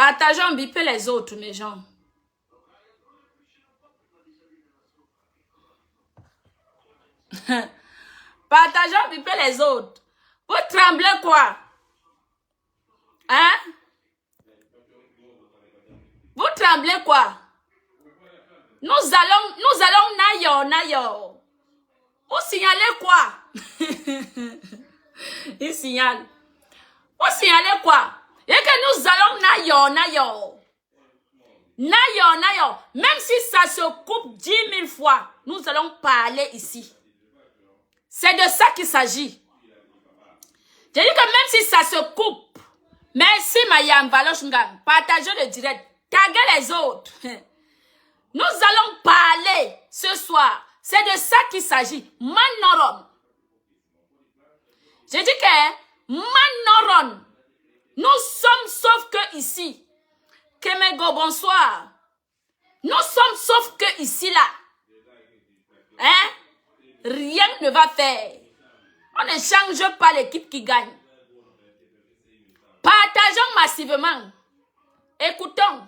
Partageons, bipez les autres, mes gens. Partageons, bipez les autres. Vous tremblez quoi? Hein? Vous tremblez quoi? Nous allons nayo. Vous signalez quoi? Il signale. Vous signalez quoi? Et que nous allons nayo. Même si ça se coupe 10 000 fois, nous allons parler ici. C'est de ça qu'il s'agit. J'ai dit que même si ça se coupe, merci Mayam Valoshungan, partagez le direct, taguez les autres. Nous allons parler ce soir. C'est de ça qu'il s'agit. Manoron. J'ai dit que Manoron. Nous sommes sauf que ici. Kemego, bonsoir. Nous sommes sauf que ici, là. Hein? Rien ne va faire. On ne change pas l'équipe qui gagne. Partageons massivement. Écoutons.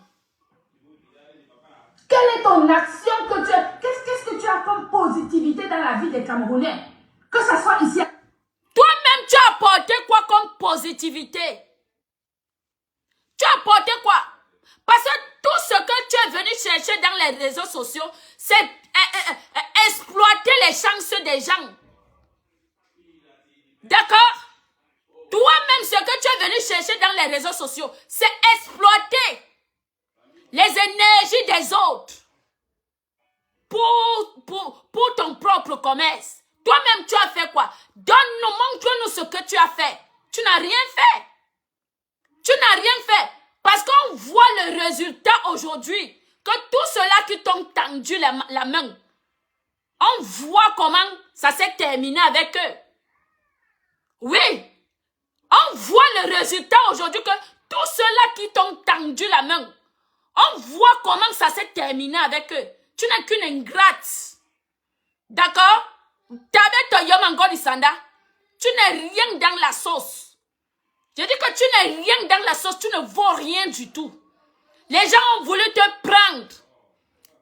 Quelle est ton action que tu as? Qu'est-ce que tu as comme positivité dans la vie des Camerounais? Que ça soit ici. Toi-même, tu as apporté quoi comme positivité? Tu as apporté quoi? Parce que tout ce que tu es venu chercher dans les réseaux sociaux, c'est exploiter les chances des gens. D'accord? Toi-même, ce que tu es venu chercher dans les réseaux sociaux, c'est exploiter les énergies des autres pour ton propre commerce. Toi-même, tu as fait quoi? Donne-nous, montre-nous ce que tu as fait. Tu n'as rien fait. Tu n'as rien fait. Parce qu'on voit le résultat aujourd'hui. Que tout ceux-là qui t'ont tendu la main, on voit comment ça s'est terminé avec eux. Oui. On voit le résultat aujourd'hui que tous ceux-là qui t'ont tendu la main, on voit comment ça s'est terminé avec eux. Tu n'es qu'une ingrate. D'accord? Tu n'es rien dans la sauce. Je dis que tu n'es rien dans la sauce, tu ne vaux rien du tout. Les gens ont voulu te prendre.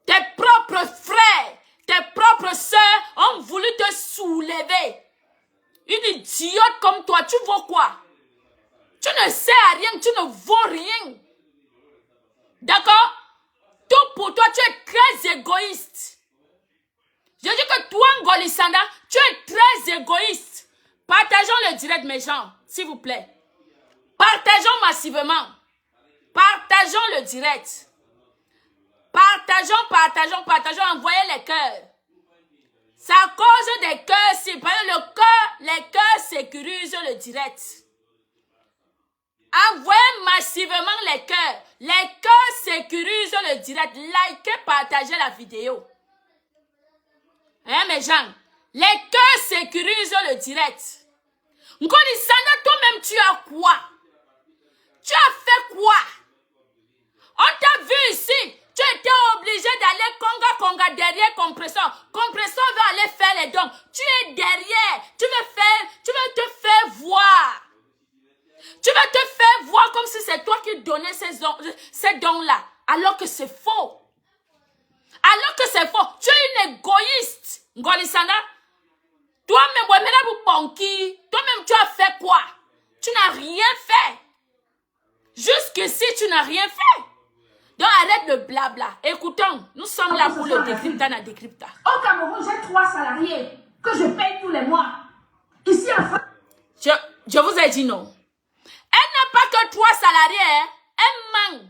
Tes propres frères, tes propres sœurs ont voulu te soulever. Une idiote comme toi, tu vaux quoi? Tu ne sais à rien, tu ne vaux rien. D'accord? Tout pour toi, tu es très égoïste. Je dis que toi, Ngolisanda, tu es très égoïste. Partageons le direct, mes gens, s'il vous plaît. Partageons massivement. Partageons le direct. Partageons, envoyez les cœurs. C'est à cause des cœurs, si, parce que les cœurs sécurisent le direct. Envoyez massivement les cœurs. Les cœurs sécurisent le direct. Likez, partagez la vidéo. Hein, mes gens? Les cœurs sécurisent le direct. Ngolisanda, toi-même, tu as quoi? Tu as fait quoi? On t'a vu ici. Tu étais obligé d'aller conga derrière compresseur. Compresseur va aller faire les dons. Tu es derrière. Tu veux te faire voir. Tu veux te faire voir comme si c'est toi qui donnais ces dons-là. Alors que c'est faux. Alors que c'est faux. Tu es une égoïste. Ngolisana. Toi-même, toi-même, tu as fait quoi? Tu n'as rien fait. Jusqu'ici, tu n'as rien fait. Donc arrête le blabla. Écoutons, nous sommes là pour le décrypta. Au Cameroun, j'ai 3 salariés que je paye tous les mois. Ici en France. Je vous ai dit non. Elle n'a pas que 3 salariés. Hein? Elle manque.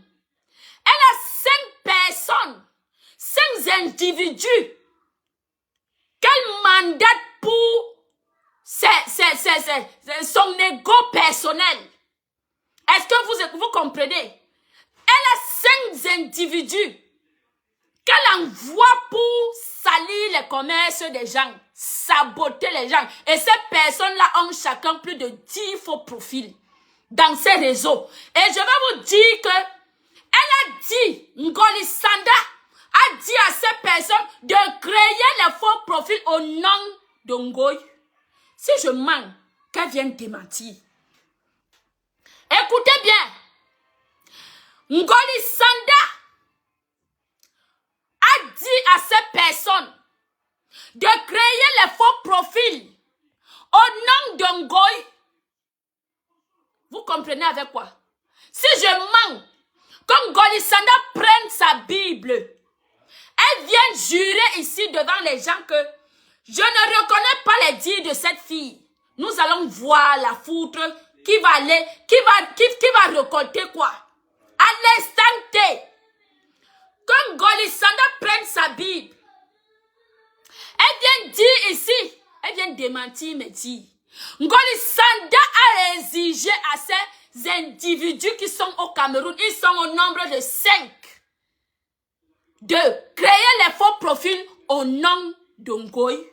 Elle a 5 personnes. 5 individus. Qu'elle mandate pour son ego personnel. Est-ce que vous comprenez? Elle a 5 individus qu'elle envoie pour salir les commerces des gens, saboter les gens. Et ces personnes-là ont chacun plus de 10 faux profils dans ces réseaux. Et je vais vous dire que elle a dit, Ngolisanda a dit à ces personnes de créer les faux profils au nom de Ngoy. Si je mens, qu'elle vienne démentir. Écoutez bien. Ngoli Sanda a dit à ces personnes de créer les faux profils au nom de Ngoy. Vous comprenez avec quoi? Si je mens, quand Ngoli Sanda prenne sa Bible, elle vient jurer ici devant les gens que je ne reconnais pas les dires de cette fille. Nous allons voir la foutre qui va aller, qui va récolter quoi? À l'instant T, quand Ngoli Sanda prenne sa Bible, elle vient dire ici, elle vient démentir mes dires. Ngoli Sanda a exigé à ces individus qui sont au Cameroun, ils sont au nombre de 5, de créer les faux profils au nom de Ngoy.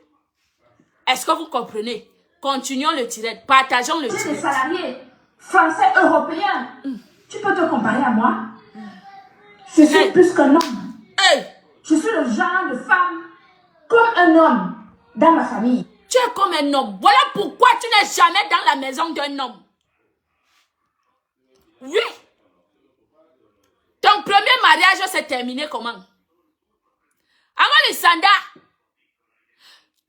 Est-ce que vous comprenez? Continuons le direct, partageons le direct. Tu es des salariés français, européens. Tu peux te comparer à moi? Je suis plus qu'un homme. Je suis le genre de femme comme un homme dans ma famille. Tu es comme un homme. Voilà pourquoi tu n'es jamais dans la maison d'un homme. Oui. Ton premier mariage s'est terminé comment? Ngoli Sanda,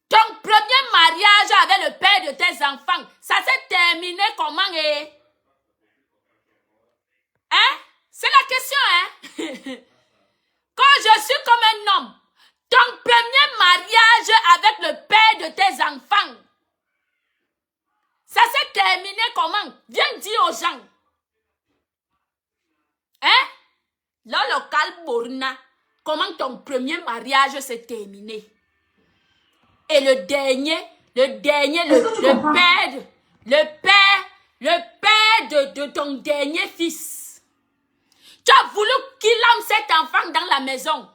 ton premier mariage avec le père de tes enfants, ça s'est terminé comment? Hein? C'est la question, hein? Quand je suis comme un homme, ton premier mariage avec le père de tes enfants, ça s'est terminé comment? Viens dire aux gens. Hein? Le local Borna, comment ton premier mariage s'est terminé? Et le dernier, le père de ton dernier fils. Tu as voulu qu'il aime cet enfant dans la maison.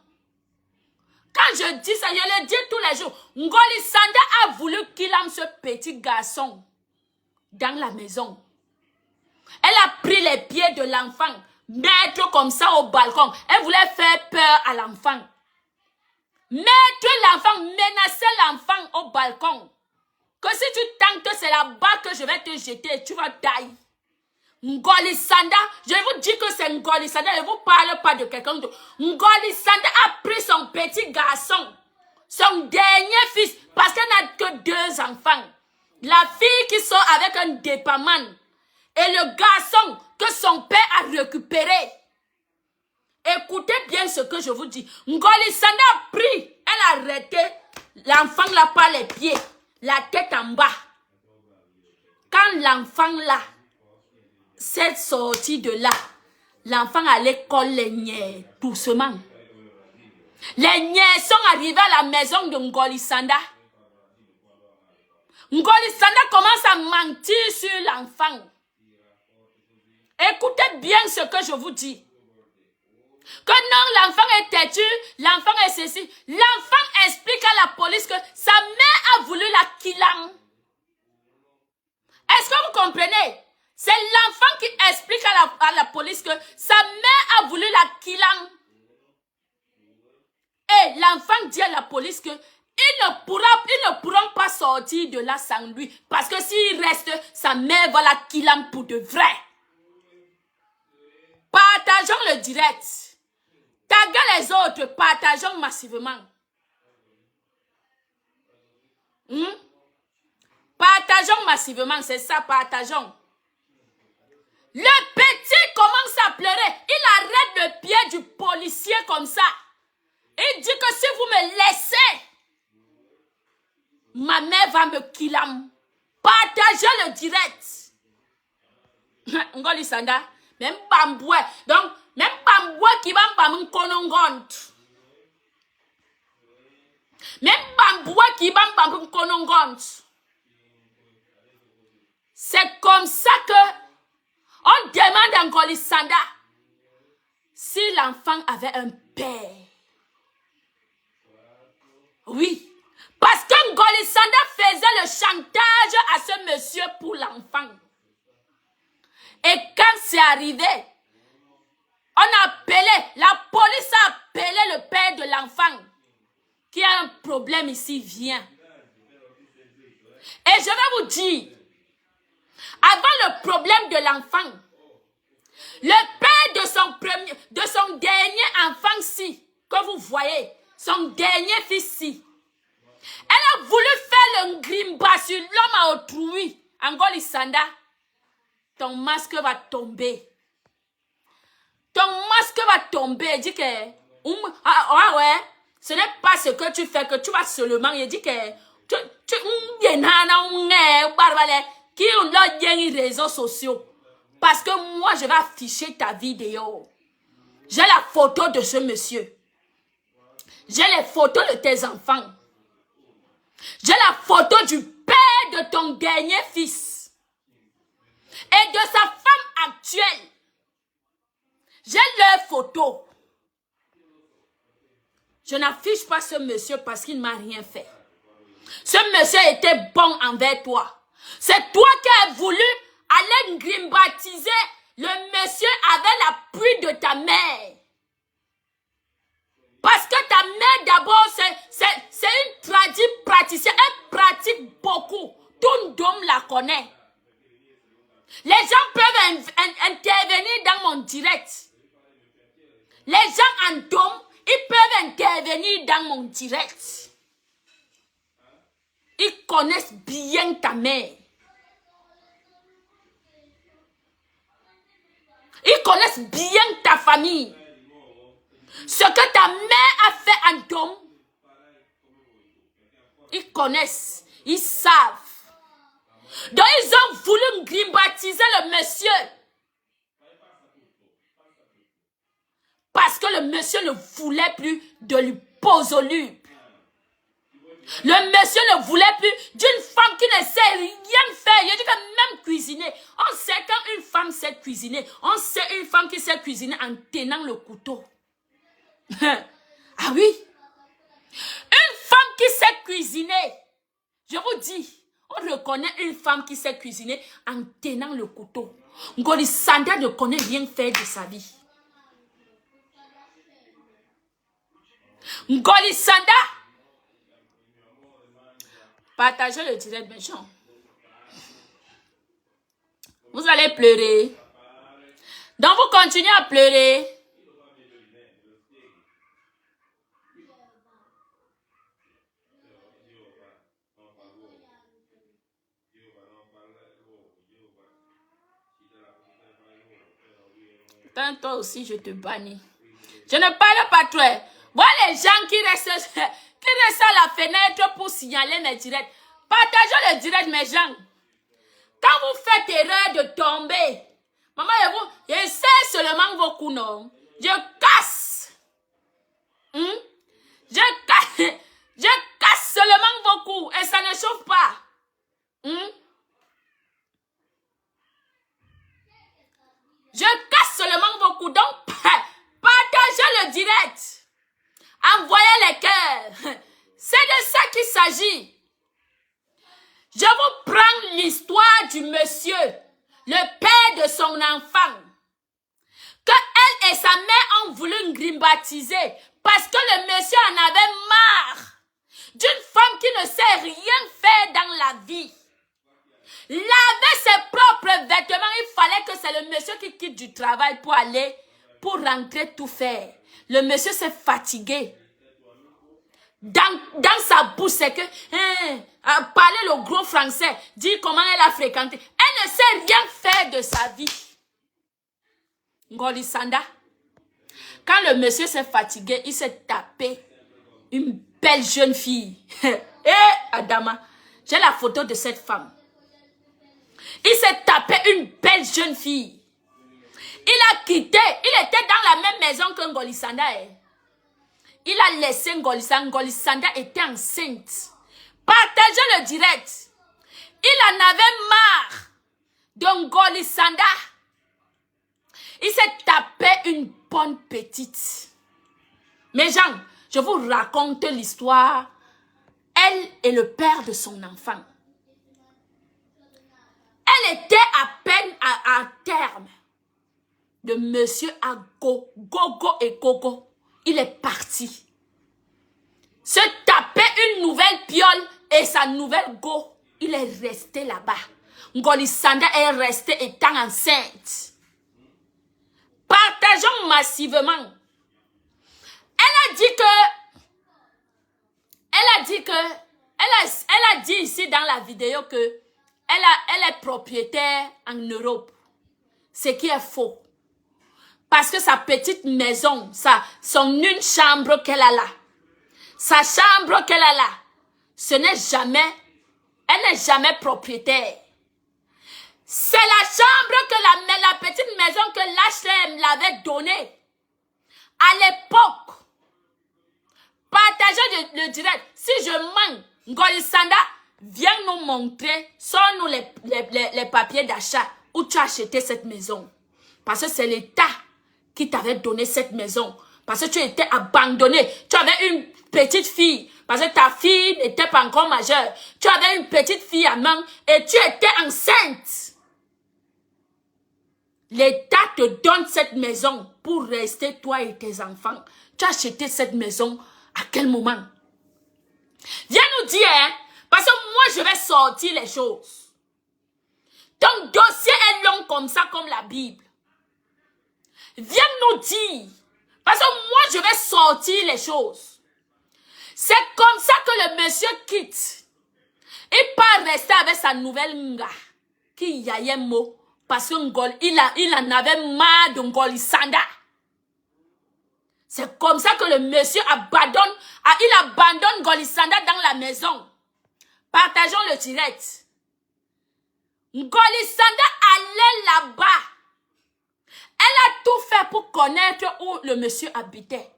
Quand je dis ça, je le dis tous les jours. Ngoli Sanda a voulu qu'il aime ce petit garçon dans la maison. Elle a pris les pieds de l'enfant, mettre comme ça au balcon. Elle voulait faire peur à l'enfant. Mettre l'enfant, menacer l'enfant au balcon. Que si tu tentes, c'est là-bas que je vais te jeter et tu vas tailler. Ngoli Sanda, je vous dis que c'est Ngoli Sanda, je ne vous parle pas de quelqu'un d'autre. Ngoli Sanda a pris son petit garçon, son dernier fils, parce qu'elle n'a que 2 enfants. La fille qui sort avec un dépaman et le garçon que son père a récupéré. Écoutez bien ce que je vous dis. Ngoli Sanda a pris, elle a arrêté l'enfant là par les pieds, la tête en bas. Quand l'enfant là s'est sorti de là, l'enfant à l'école, les niais, doucement. Les niais sont arrivés à la maison de Ngoli Sanda. Ngoli Sanda commence à mentir sur l'enfant. Écoutez bien ce que je vous dis. Que non, l'enfant est têtu, l'enfant est ceci. L'enfant explique à la police que sa mère a voulu la killer. Est-ce que vous comprenez? C'est l'enfant qui explique à la police que sa mère a voulu la killer. Et l'enfant dit à la police que ils ne pourront pas sortir de là sans lui. Parce que s'il reste, sa mère va la killer pour de vrai. Partageons le direct. Taguez les autres, partageons massivement. Partageons massivement, c'est ça, partageons. Le petit commence à pleurer. Il arrête le pied du policier comme ça. Il dit que si vous me laissez, ma mère va me killer. Partagez le direct. Ngoli Sanda, même Bamboué. Donc, même Bamboué qui va me konongont. Même Bamboué qui va me konongont. C'est comme ça que on demande à Ngoli Sanda si l'enfant avait un père. Oui. Parce que Ngoli Sanda faisait le chantage à ce monsieur pour l'enfant. Et quand c'est arrivé, on a appelé, la police a appelé le père de l'enfant qui a un problème ici, viens. Et je vais vous dire, avant le problème de l'enfant, Le père de son dernier enfant-ci, que vous voyez, son dernier fils-ci, elle a voulu faire le grimba sur l'homme à autrui. Ngoli Sanda, ton masque va tomber. Ton masque va tomber. Il dit que, ouais, ce n'est pas ce que tu fais, que tu vas seulement. Il dit que, qui ont les réseaux sociaux. Parce que moi, je vais afficher ta vidéo. J'ai la photo de ce monsieur. J'ai les photos de tes enfants. J'ai la photo du père de ton dernier fils. Et de sa femme actuelle. J'ai leurs photos. Je n'affiche pas ce monsieur parce qu'il ne m'a rien fait. Ce monsieur était bon envers toi. C'est toi qui as voulu aller grimbatiser le monsieur avec l'appui de ta mère. Parce que ta mère d'abord, c'est une praticienne. Elle pratique beaucoup. Tout le monde la connaît. Les gens peuvent intervenir dans mon direct. Les gens en dôme, ils peuvent intervenir dans mon direct. Ils connaissent bien ta mère. Ils connaissent bien ta famille. Ce que ta mère a fait en dôme, ils connaissent, ils savent. Donc ils ont voulu grimbatiser le monsieur. Parce que le monsieur ne voulait plus de lui posoluble. Le monsieur ne voulait plus d'une femme qui ne sait rien faire. Il dit que même cuisiner. On sait quand une femme sait cuisiner. On sait une femme qui sait cuisiner en tenant le couteau. Ah oui. Une femme qui sait cuisiner. Je vous dis, on reconnaît une femme qui sait cuisiner en tenant le couteau. Ngoli Sanda ne connaît rien faire de sa vie. Ngoli Sanda. Partagez le direct, mes gens. Vous allez pleurer. Donc vous continuez à pleurer. Toi aussi, je te bannis. Je ne parle pas toi. Voilà les gens qui restent à la fenêtre pour signaler mes directs. Partagez le direct, mes gens. Quand vous faites erreur de tomber, maman et vous, je sais seulement vos coups, non? Je casse. Je casse seulement vos coups et ça ne chauffe pas. Je casse seulement vos coups. Donc, partagez le direct. Envoyez les cœurs. C'est de ça qu'il s'agit. Je vous prends l'histoire du monsieur, le père de son enfant, que elle et sa mère ont voulu grimbatiser parce que le monsieur en avait marre d'une femme qui ne sait rien faire dans la vie. Laver ses propres vêtements, il fallait que c'est le monsieur qui quitte du travail pour rentrer tout faire. Le monsieur s'est fatigué. Dans sa bouche, c'est que parler le gros français, dire comment elle a fréquenté. Elle ne sait rien faire de sa vie. Ngoli Sanda. Quand le monsieur s'est fatigué, il s'est tapé une belle jeune fille. Adama, j'ai la photo de cette femme. Il s'est tapé une belle jeune fille. Il a quitté. Il était dans la même maison que Ngoli Sanda. Il a laissé Ngoli Sanda. Ngoli Sanda était enceinte. Partagez le direct. Il en avait marre de Ngoli Sanda. Il s'est tapé une bonne petite. Mes gens, je vous raconte l'histoire. Elle et le père de son enfant. Elle était à peine à terme de monsieur à Gogo et Gogo. Il est parti. Se taper une nouvelle piole et sa nouvelle go. Il est resté là-bas. Ngoli Sanda est resté étant enceinte. Partageons massivement. Elle a dit ici dans la vidéo que elle est propriétaire en Europe. Ce qui est faux. Parce que sa petite maison, son une chambre qu'elle a là, sa chambre qu'elle a là, elle n'est jamais propriétaire. C'est la chambre que la petite maison que l'HLM l'avait donnée. À l'époque, partagez le direct. Si je mens, Ngolisanda, viens nous montrer, sors-nous les papiers d'achat où tu as acheté cette maison. Parce que c'est l'État qui t'avait donné cette maison. Parce que tu étais abandonné. Tu avais une petite fille. Parce que ta fille n'était pas encore majeure. Tu avais une petite fille à main et tu étais enceinte. L'État te donne cette maison pour rester toi et tes enfants. Tu as acheté cette maison à quel moment? Viens nous dire, hein, parce que moi je vais sortir les choses. Ton dossier est long comme ça, comme la Bible. Viens nous dire, parce que moi je vais sortir les choses. C'est comme ça que le monsieur quitte. Il part rester avec sa nouvelle nga, qui y a un mot. Parce qu'il en avait marre de Ngolisanda. C'est comme ça que le monsieur abandonne Ngolisanda dans la maison. Partageons le direct. Ngolisanda allait là-bas. Elle a tout fait pour connaître où le monsieur habitait.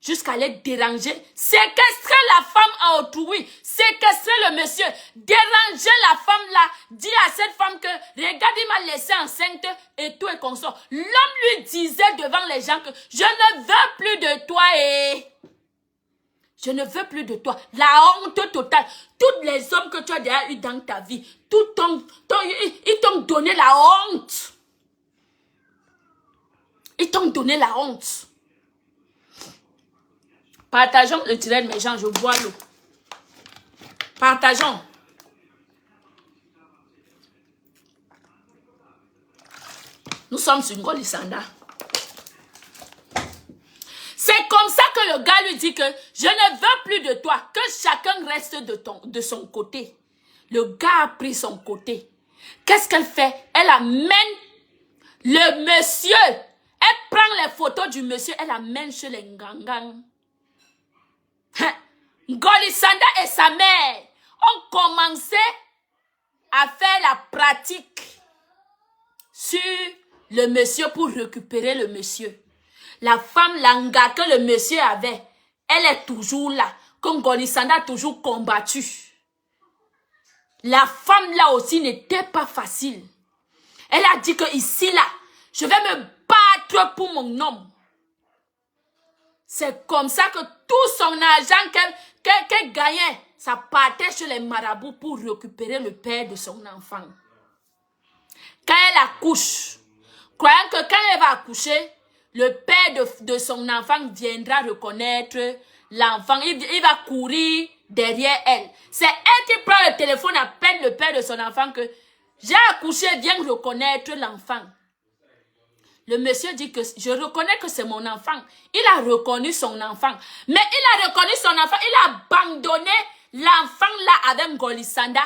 Jusqu'à aller déranger, séquestrer la femme à autrui, séquestrer le monsieur, déranger la femme là, dire à cette femme que, regarde, il m'a laissé enceinte et tout est consort. L'homme lui disait devant les gens que, je ne veux plus de toi et... Je ne veux plus de toi. La honte totale. Tous les hommes que tu as déjà eu dans ta vie, ils t'ont donné la honte. Ils t'ont donné la honte. Partageons le direct, mes gens, je bois l'eau. Partageons. Nous sommes sur Ngolisanda. C'est comme ça que le gars lui dit que je ne veux plus de toi, que chacun reste de son côté. Le gars a pris son côté. Qu'est-ce qu'elle fait? Elle amène le monsieur. Elle prend les photos du monsieur, elle amène chez les Ngangang. Ngolisanda et sa mère ont commencé à faire la pratique sur le monsieur pour récupérer le monsieur. La femme langa que le monsieur avait, elle est toujours là, comme Ngolisanda a toujours combattu. La femme là aussi n'était pas facile. Elle a dit que ici là, je vais me battre pour mon homme. C'est comme ça que tout son argent qu'elle gagnait, ça partait chez les marabouts pour récupérer le père de son enfant. Quand elle accouche, croyant que quand elle va accoucher, le père de son enfant viendra reconnaître l'enfant. Il va courir derrière elle. C'est elle qui prend le téléphone, appelle le père de son enfant que j'ai accouché, viens reconnaître l'enfant. Le monsieur dit que je reconnais que c'est mon enfant. Il a reconnu son enfant. Mais il a reconnu son enfant. Il a abandonné l'enfant là avec Ngolisanda.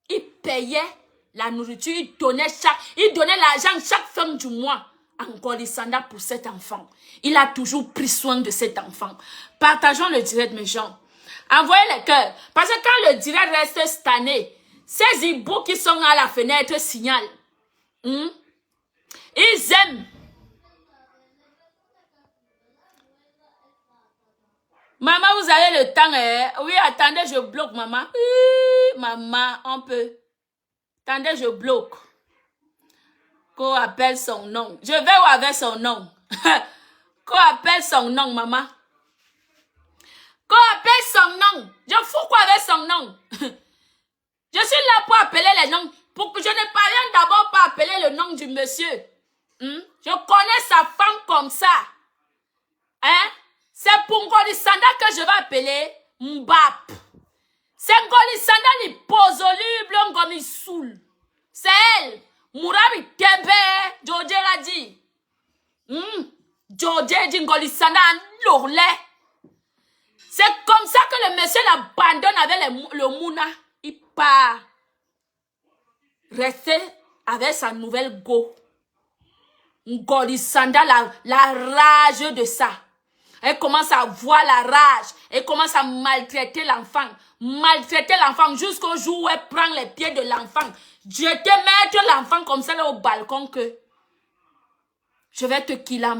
Il payait la nourriture. Il donnait l'argent chaque fin du mois à Ngolisanda pour cet enfant. Il a toujours pris soin de cet enfant. Partageons le direct, mes gens. Envoyez les cœurs. Parce que quand le direct reste cette année, ces hiboux qui sont à la fenêtre signalent. Ils aiment. Maman, vous avez le temps, hein? Oui, attendez, je bloque, maman. Oui, maman, on peut. Attendez, je bloque. Qu'on appelle son nom. Je vais où avec son nom? Qu'on appelle son nom, maman. Qu'on appelle son nom. Je fous quoi avec son nom? Je suis là pour appeler les noms. Pour que je ne parvienne d'abord pas appeler le nom du monsieur. Je connais sa femme comme ça. Hein? C'est pour Ngolisanda que je vais appeler Mbap. C'est Ngolisanda li posoluble ngomi soul. C'est elle. Mourabi Tebe, Jodjera dit. George Djingolisanda l'ourlet. C'est comme ça que le monsieur l'abandonne avec le Mouna. Il part. Rester avec sa nouvelle go. Ngolisanda, la rage de ça. Elle commence à voir la rage. Elle commence à maltraiter l'enfant. Maltraiter l'enfant jusqu'au jour où elle prend les pieds de l'enfant. Je te mettre l'enfant comme ça là au balcon que je vais te killer.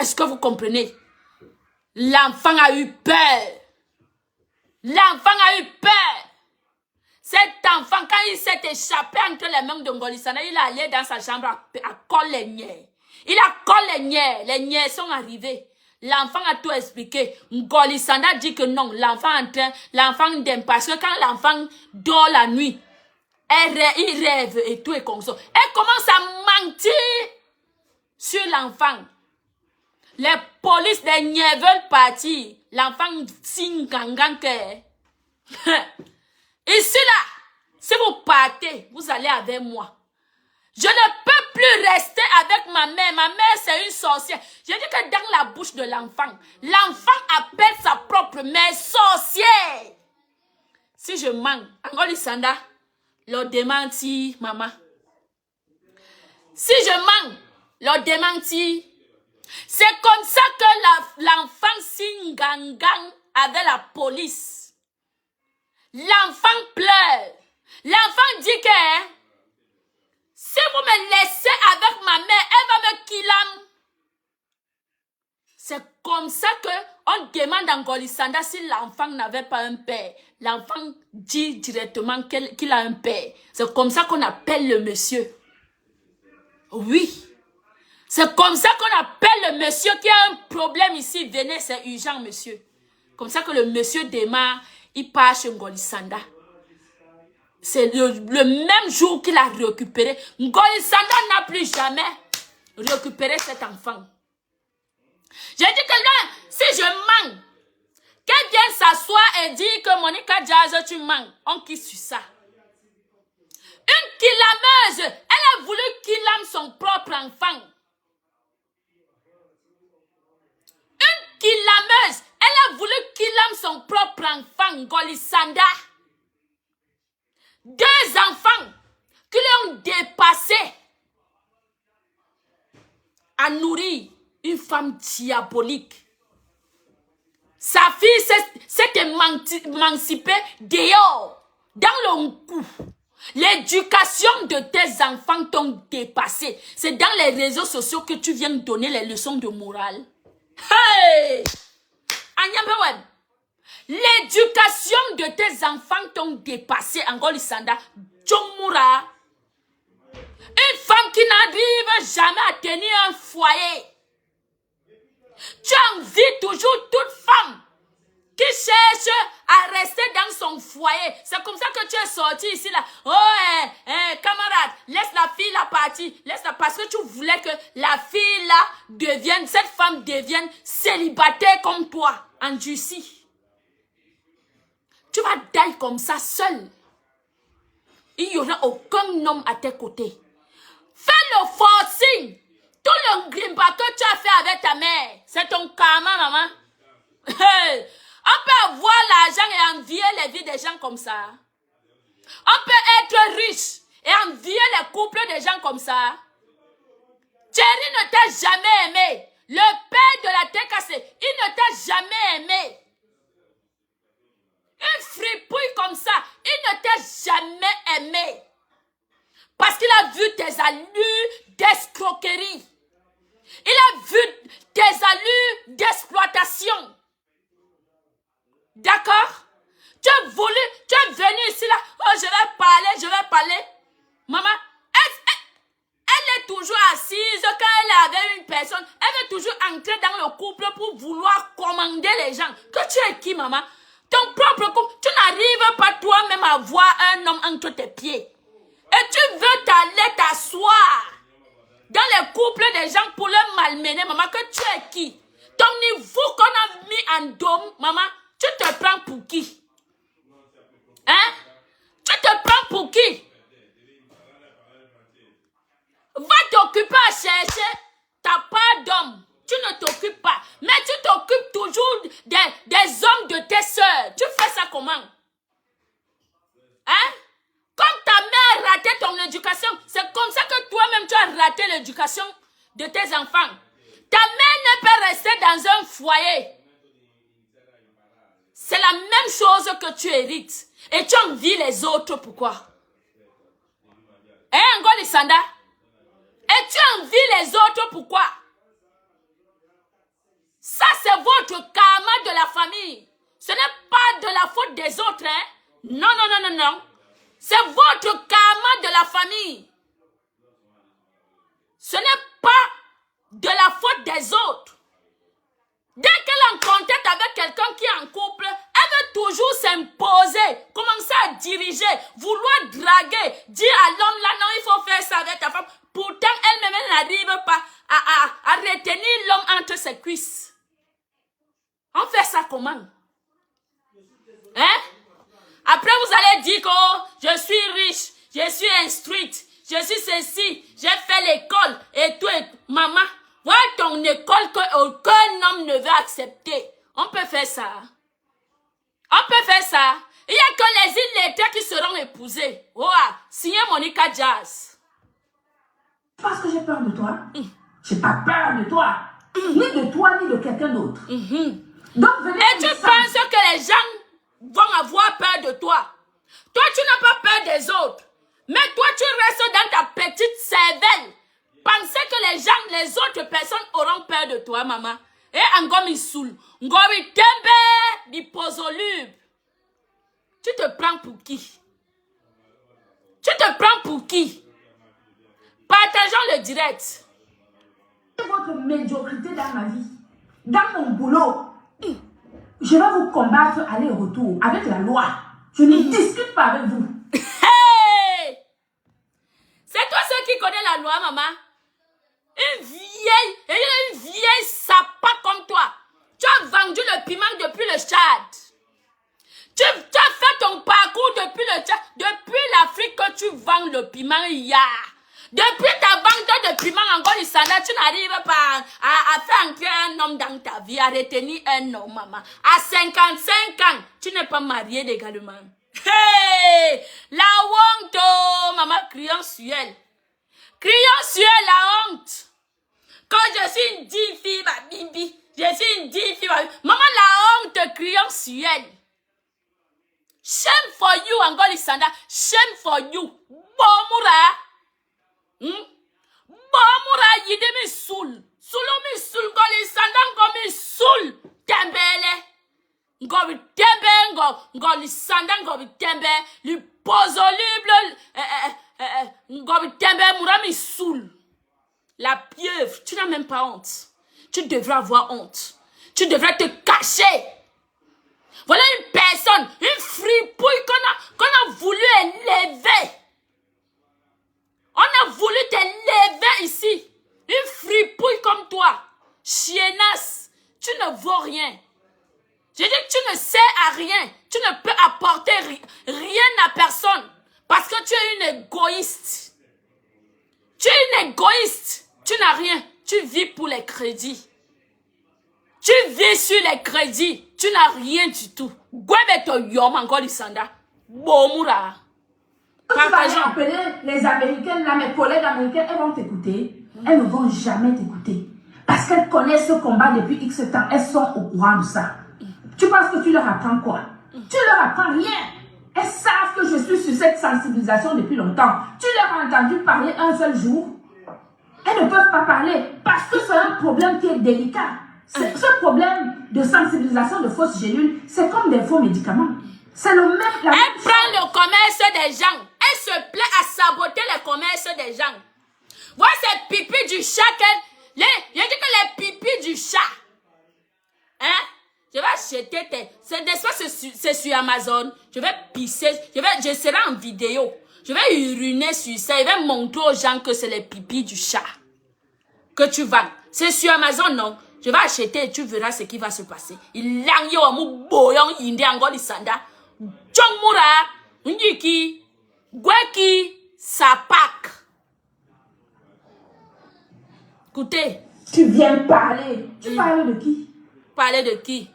Est-ce que vous comprenez? L'enfant a eu peur. L'enfant a eu peur. Cet enfant, quand il s'est échappé entre les mains de Ngolisanda, il est allé dans sa chambre à coller les niais. Il a collé les niais. Les niais sont arrivés. L'enfant a tout expliqué. Ngolisanda dit que non. L'enfant n'aime pas. Parce que quand l'enfant dort la nuit, il rêve et tout est comme ça. Elle commence à mentir sur l'enfant. Les polices des niais veulent partir. L'enfant signe gangan que... Ici là, si vous partez, vous allez avec moi. Je ne peux plus rester avec ma mère. Ma mère, c'est une sorcière. Je dis que dans la bouche de l'enfant, l'enfant appelle sa propre mère sorcière. Si je mens, Ngolisanda, le démenti, maman. Si je mens, le démenti. C'est comme ça que l'enfant signe gangan avec la police. L'enfant pleure. L'enfant dit que si vous me laissez avec ma mère, elle va me killer. C'est comme ça que on demande à Ngolisanda si l'enfant n'avait pas un père. L'enfant dit directement qu'il a un père. C'est comme ça qu'on appelle le monsieur. Oui. C'est comme ça qu'on appelle le monsieur qui a un problème ici. Venez, c'est urgent, monsieur. Comme ça que le monsieur démarre. Il part chez Ngolisanda. C'est le même jour qu'il a récupéré. Ngolisanda n'a plus jamais récupéré cet enfant. J'ai dit que là, si je mens, qu'elle vienne s'asseoir et dire que Monica Jazz, tu mens. On quitte sur ça. Une killameuse, elle a voulu killam son propre enfant. Une killameuse, elle a voulu killam son propre enfant, Ngolisanda. Deux enfants qui l'ont dépassé à nourrir une femme diabolique. Sa fille s'est émancipée dehors, dans le cou. L'éducation de tes enfants t'ont dépassé. C'est dans les réseaux sociaux que tu viens donner les leçons de morale. Hey! L'éducation de tes enfants t'ont dépassé, Ngolisanda. Djomura. Une femme qui n'arrive jamais à tenir un foyer. Tu envies toujours toute femme qui cherche à rester dans son foyer. C'est comme ça que tu es sorti ici là. Oh, camarade, laisse la fille là partir. Laisse-la parce que tu voulais que la fille là devienne, cette femme devienne célibataire comme toi, endurcie. Tu vas dailler comme ça seul. Il n'y aura aucun homme à tes côtés. Fais le forcing. Tout le grimba que tu as fait avec ta mère, c'est ton karma, maman. Hey. On peut avoir l'argent et envier les vies des gens comme ça. On peut être riche et envier les couples des gens comme ça. Thierry ne t'a jamais aimé. Le père de la tête cassée, il ne t'a jamais aimé. Une fripouille comme ça, il ne t'a jamais aimé. Parce qu'il a vu tes allures d'escroquerie. Il a vu tes allures d'exploitation. D'accord? Tu es venu ici là. Oh, je vais parler. Maman, elle est toujours assise quand elle est avec une personne. Elle veut toujours entrer dans le couple pour vouloir commander les gens. Que tu es qui, maman? Ton propre couple. Tu n'arrives pas toi-même à voir un homme entre tes pieds. Et tu veux t'aller t'asseoir dans les couples des gens pour les malmener, maman. Que tu es qui? Ton niveau qu'on a mis en dôme, maman, tu te prends pour qui? Hein? Tu te prends pour qui? Va t'occuper à chercher pas d'hommes. Tu ne t'occupes pas. Mais tu t'occupes toujours des hommes de tes soeurs. Tu fais ça comment? Hein? Comme ta mère a raté ton éducation, c'est comme ça que toi-même tu as raté l'éducation de tes enfants. Ta mère ne peut rester dans un foyer. C'est la même chose que tu hérites. Et tu envies les autres, pourquoi? Hein, Ngoli Sanda? Et tu envies les autres, pourquoi? Ça, c'est votre karma de la famille. Ce n'est pas de la faute des autres, hein? Non, non, non, non, non. C'est votre karma de la famille. Ce n'est pas de la faute des autres. Dès qu'elle est en contact avec quelqu'un qui est en couple, elle veut toujours s'imposer, commencer à diriger, vouloir draguer, dire à l'homme là, non, il faut faire ça avec ta femme. Pourtant, elle-même, elle n'arrive pas à retenir l'homme entre ses cuisses. On fait ça comment? Hein? Après, vous allez dire que oh, je suis riche, je suis instruite, je suis ceci, j'ai fait l'école et tout. Maman, voilà ton école qu'aucun homme ne veut accepter. On peut faire ça. On peut faire ça. Il n'y a que les illettrés qui seront épousés. Oh, signez Monica Jazz. Parce que j'ai peur de toi. Je n'ai pas peur de toi. Ni de toi, ni de quelqu'un d'autre. Donc, venez. Et tu penses que les gens vont avoir peur de toi? Toi, tu n'as pas peur des autres. Mais toi, tu restes dans ta petite cervelle. Pensez que les autres personnes auront peur de toi, maman. Et Ngomi Soul, Ngomi Tembe, Biposolube. Tu te prends pour qui? Tu te prends pour qui? Partageons le direct. Votre médiocrité dans ma vie, dans mon boulot, je vais vous combattre aller-retour avec la loi. Je ne discute pas avec vous. Hey! C'est toi ceux qui connaissent la loi, maman. Une vieille sapin comme toi. Tu as vendu le piment depuis le Tchad. Tu as fait ton parcours depuis le Tchad. Depuis l'Afrique que tu vends le piment hier. Depuis ta vente de piment en Ngoli Sanda, tu n'arrives pas à faire entrer un homme dans ta vie, à retenir un homme, maman. À 55 ans, tu n'es pas mariée légalement. Hey! La honte, oh, maman, criant sur elle. Criant sur elle, la honte. Quand je suis une digne fille, ma bibi, je suis une digne fille, ma bibi. Maman, la honte, criant sur elle. Shame for you, Ngoli Sanda. Shame for you. Bomura. Bomura yidemi sul. Sulomi sul, Ngoli Sanda, ngomi sul. Tembele. Ngobi tembe, Ngoli Sanda, ngobi tembe. Lui posolible. Ngobi tembe, murami sul. La pieuvre, tu n'as même pas honte. Tu devrais avoir honte. Tu devrais te cacher. Voilà une personne, une fripouille qu'on a voulu élever. On a voulu t'élever ici. Une fripouille comme toi. Chiennasse, tu ne vaux rien. Je dis que tu ne sers à rien. Tu ne peux apporter rien à personne. Parce que tu es une égoïste. Tu es une égoïste. Tu n'as rien. Tu vis pour les crédits. Tu vis sur les crédits. Tu n'as rien du tout. Gwebeto yom encore Sanda. Bomura. Quand tu vas appeler les Américaines, là, mes collègues américains, elles vont t'écouter. Elles ne vont jamais t'écouter. Parce qu'elles connaissent ce combat depuis X temps. Elles sont au courant de ça. Tu penses que tu leur apprends quoi? Tu leur apprends rien. Elles savent que je suis sur cette sensibilisation depuis longtemps. Tu leur as entendu parler un seul jour. Elles ne peuvent pas parler parce que c'est un problème qui est délicat. Ce problème de sensibilisation de fausses gélules, c'est comme des faux médicaments. C'est le même... Elle prend le commerce des gens. Elle se plaît à saboter le commerce des gens. Voilà ces pipis du chat. Je dis que les pipis du chat. Hein? Je vais acheter tes... C'est sur Amazon. Je vais pisser. Je serai en vidéo. Je vais uriner sur ça. Je vais montrer aux gens que c'est les pipis du chat. Que tu vends. C'est sur Amazon, non? Je vais acheter et tu verras ce qui va se passer. Il y a un boyon inde angoli sanda. Jongmura, Ndiki, Gweki, Sapak. Écoutez. Tu viens parler. Tu parles de qui? Parler de qui?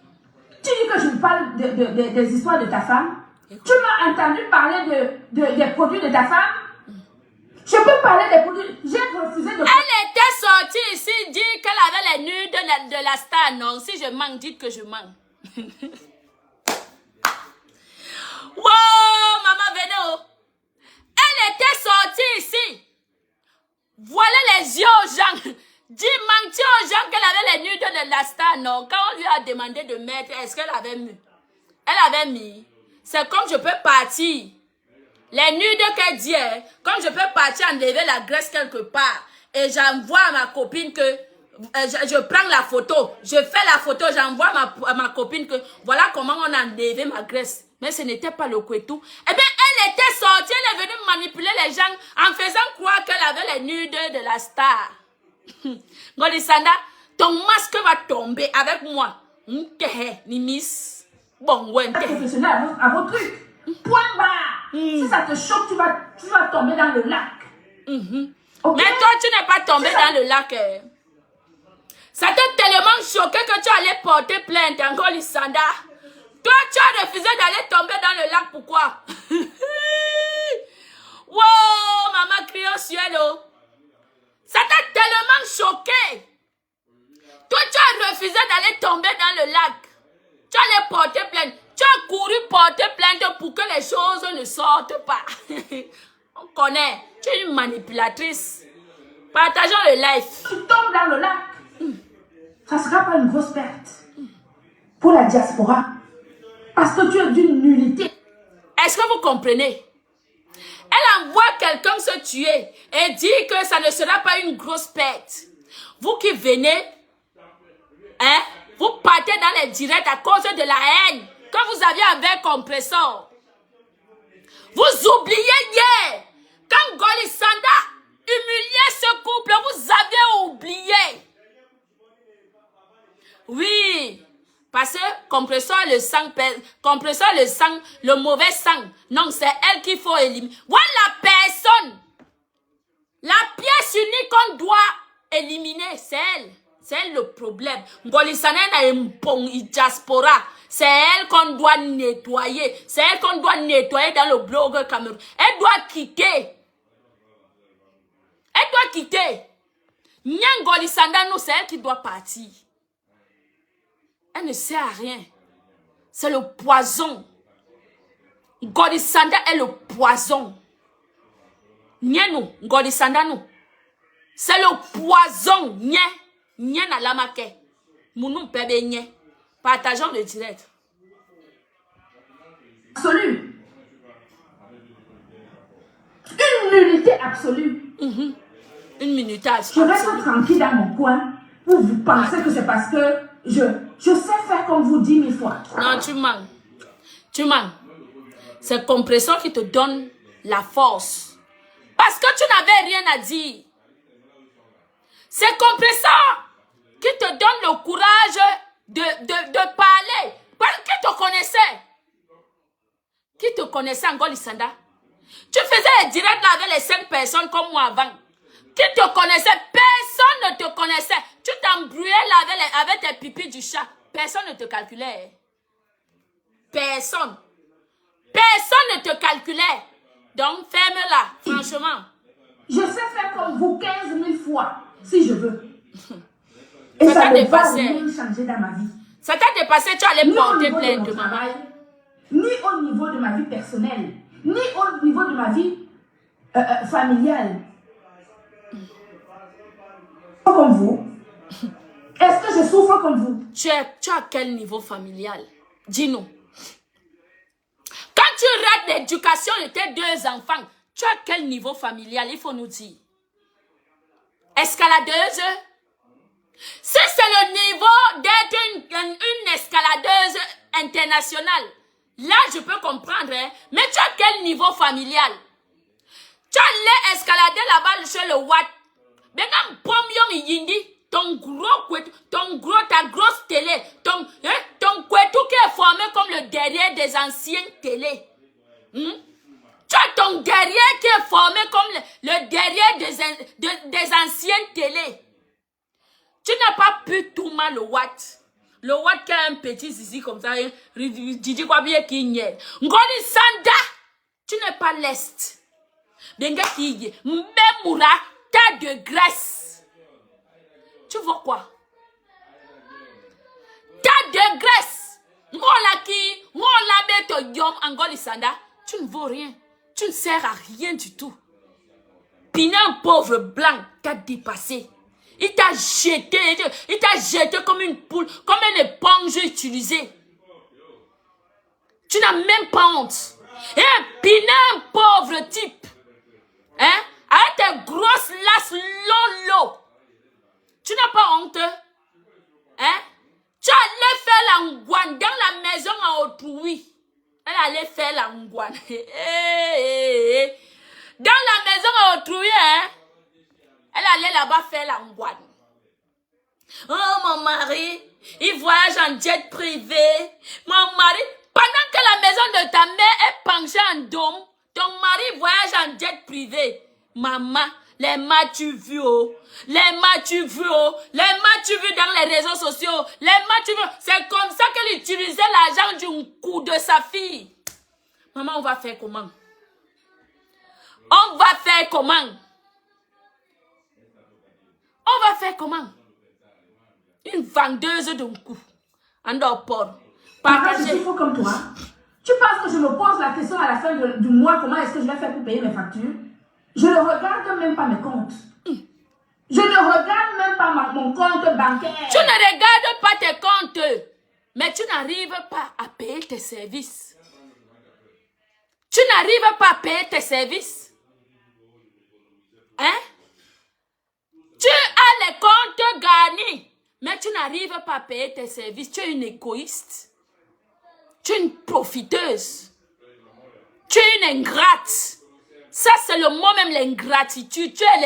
Tu dis que je parle des histoires de ta femme? Tu m'as entendu parler des produits de ta femme? Je peux parler des produits. J'ai refusé de... Elle était sortie ici, dire qu'elle avait les nudes de la star. Non, si je manque, dites que je manque. Wow, maman, venez. Oh. Elle était sortie ici. Voilà les yeux aux gens. Dis, mentir aux gens qu'elle avait les nudes de la star. Non, quand on lui a demandé de mettre, est-ce qu'elle avait mis? Elle avait mis. C'est comme je peux partir. Les nudes qu'elle dit, hein, comme je peux partir enlever la graisse quelque part. Et j'envoie à ma copine que... je prends la photo. Je fais la photo. J'envoie à ma copine que... Voilà comment on a enlevé ma graisse. Mais ce n'était pas le Kwetou. Eh bien, elle était sortie. Elle est venue manipuler les gens en faisant croire qu'elle avait les nudes de la star. Golisanda, ton masque va tomber avec moi. Nimis. Bon, ouais. Professionnel à vos trucs. Point barre. Si ça te choque, tu vas tomber dans le lac. Okay? Mais toi, tu n'es pas tombé dans le lac. Ça t'a tellement choqué que tu allais porter plainte, Golisanda. Toi, tu as refusé d'aller tomber dans le lac. Pourquoi? Wow, maman crie au ciel. Ça t'a tellement choqué. Toi, tu as refusé d'aller tomber dans le lac. Tu allais porter plainte. Tu as couru porter plainte pour que les choses ne sortent pas. On connaît. Tu es une manipulatrice. Partageons le live. Tu tombes dans le lac. Ça ne sera pas une grosse perte pour la diaspora. Parce que tu es d'une nullité. Est-ce que vous comprenez? Elle envoie quelqu'un se tuer et dit que ça ne sera pas une grosse perte. Vous qui venez, hein, vous partez dans les directs à cause de la haine que vous aviez avec Compressor. Vous oubliez hier, quand Golisanda humiliait ce couple, vous avez oublié. Oui. Parce que compresseur le sang, le mauvais sang. Non, c'est elle qu'il faut éliminer. Voilà la personne. La pièce unique qu'on doit éliminer, c'est elle. C'est elle le problème. Ngolisanena est bon diaspora. C'est elle qu'on doit nettoyer. C'est elle qu'on doit nettoyer dans le blog Cameroun. Elle doit quitter. Elle doit quitter. Nyan Golisanda, nous, c'est elle qui doit partir. Elle ne sert à rien. C'est le poison. Golisanda est le poison. Nyenu, Golisanda nous. C'est le poison. Nye na lamake. Mounou pebe nye. Partageons le direct. Absolue. Une nullité absolue. Une minute Je reste tranquille dans mon coin. Vous pensez que c'est parce que je sais faire comme vous 10 000 fois. Non, tu manques. Tu manques. C'est Compressor qui te donne la force. Parce que tu n'avais rien à dire. C'est Compressor qui te donne le courage de parler. Qui te connaissait? Qui te connaissait en Golisanda? Tu faisais les directs là avec les 5 personnes comme moi avant. Qui te connaissait? Personne ne te connaissait. Tu t'embrouillais là avec tes pipis du chat. Personne ne te calculait. Personne. Personne ne te calculait. Donc, ferme-la, franchement. Je sais faire comme vous 15 000 fois, si je veux. Et ça ça t'a ne va dépassé. rien changer dans ma vie. Ça t'a dépassé, tu allais porter plainte de maman. Travail, ni au niveau de ma vie personnelle, ni au niveau de ma vie familiale. Comme vous. Est-ce que je souffre comme vous? Tu as quel niveau familial? Dis-nous. Quand tu rates l'éducation de tes 2 enfants, tu as quel niveau familial? Il faut nous dire. Escaladeuse? Si c'est le niveau d'être une escaladeuse internationale, là je peux comprendre, hein? Mais tu as quel niveau familial? Tu allais escalader là-bas chez le Watt. Mais quand Pomyon Yindi, ta grosse télé, ton Kwetou qui est formé comme le derrière des anciennes télés. Tu as ton derrière qui est formé comme le derrière des anciennes télés. Tu n'as pas pu tout mal le Watt. Le Watt qui a un petit zizi comme ça, Didi Kwabie qui n'y Ngoli Sanda, tu n'es pas leste. Benga qui Mbemoura, tas de graisse. Tu vois quoi? Tas de graisse. Ngola beto yom Ngoli Sanda, tu ne vaux rien. Tu ne sers à rien du tout. Pina, un pauvre blanc, t'a dépassé. Il t'a jeté comme une poule, comme une éponge utilisée. Tu n'as même pas honte. Et Pina, un pauvre type. Hein? Avec tes grosses lasses lolo. Tu n'as pas honte. Hein? Tu allais faire la ngouane dans la maison à autrui. Elle allait faire la ngouane. Dans la maison à autrui, hein? Elle allait là-bas faire la ngouane. Oh, mon mari, il voyage en jet privé. Mon mari, pendant que la maison de ta mère est penchée en dôme, ton mari voyage en jet privé. Maman, les m'as-tu vu, oh? Les m'as-tu vu, oh? Les m'as-tu vu dans les réseaux sociaux? Les m'as-tu vu? C'est comme ça qu'elle utilisait l'argent du coup de sa fille. Maman, on va faire comment? On va faire comment? On va faire comment? Une vendeuse d'un coup. En dehors port. Je suis faux comme toi. Tu penses que je me pose la question à la fin du mois, comment est-ce que je vais faire pour payer mes factures? Je ne regarde même pas mes comptes. Je ne regarde même pas mon compte bancaire. Tu ne regardes pas tes comptes. Mais tu n'arrives pas à payer tes services. Tu n'arrives pas à payer tes services. Hein? Tu as les comptes gagnés, mais tu n'arrives pas à payer tes services. Tu es une égoïste. Tu es une profiteuse. Tu es une ingrate. Ça, c'est le mot même, l'ingratitude. Tu es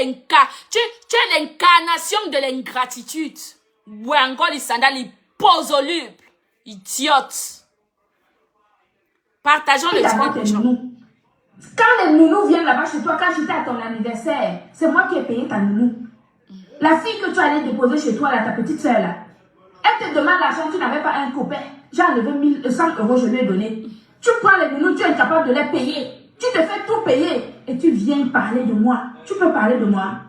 l'incarnation de l'ingratitude. Ouais, encore les sandales, hyposolubles. Idiote. Partageons le dimanche. Quand les nounous viennent là-bas chez toi, quand j'étais à ton anniversaire, c'est moi qui ai payé ta nounou. La fille que tu allais déposer chez toi, là, ta petite soeur, là, elle te demande l'argent, tu n'avais pas un copain. J'ai enlevé 100 €, je lui ai donné. Tu prends les nounous, tu es incapable de les payer. Tu te fais tout payer et tu viens parler de moi. Tu peux parler de moi.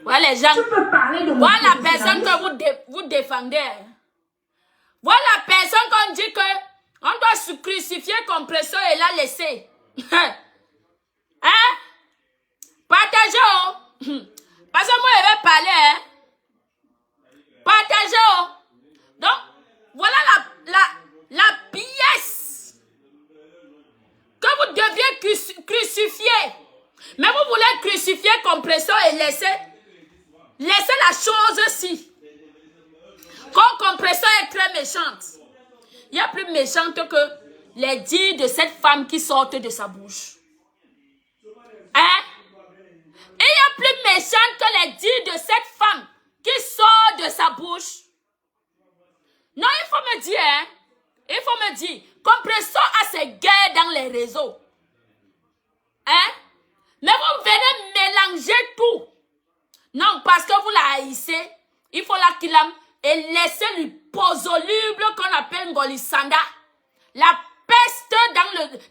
Ouais, les gens. Tu peux parler de moi. Voilà la personne que vous défendez. Voilà la personne qu'on dit que on doit se crucifier comme presseur et la laisser. Hein? Partagez. Parce que moi, je vais parler. Hein? Partagez. Donc, voilà la pièce que vous deviez crucifier. Mais vous voulez crucifier compresseur et laisser la chose-ci. Comme compresseur est très méchante. Il y a plus méchante que les dires de cette femme qui sortent de sa bouche. Hein? Et il y a plus méchante que les dires de cette femme qui sort de sa bouche. Non, il faut me dire, hein? Il faut me dire, compresseur a ses guerres dans les réseaux. Hein? Mais vous venez mélanger tout. Non, parce que vous la haïssez, il faut la qu'il et laisser l'hyposoluble qu'on appelle Ngolisanda. La peste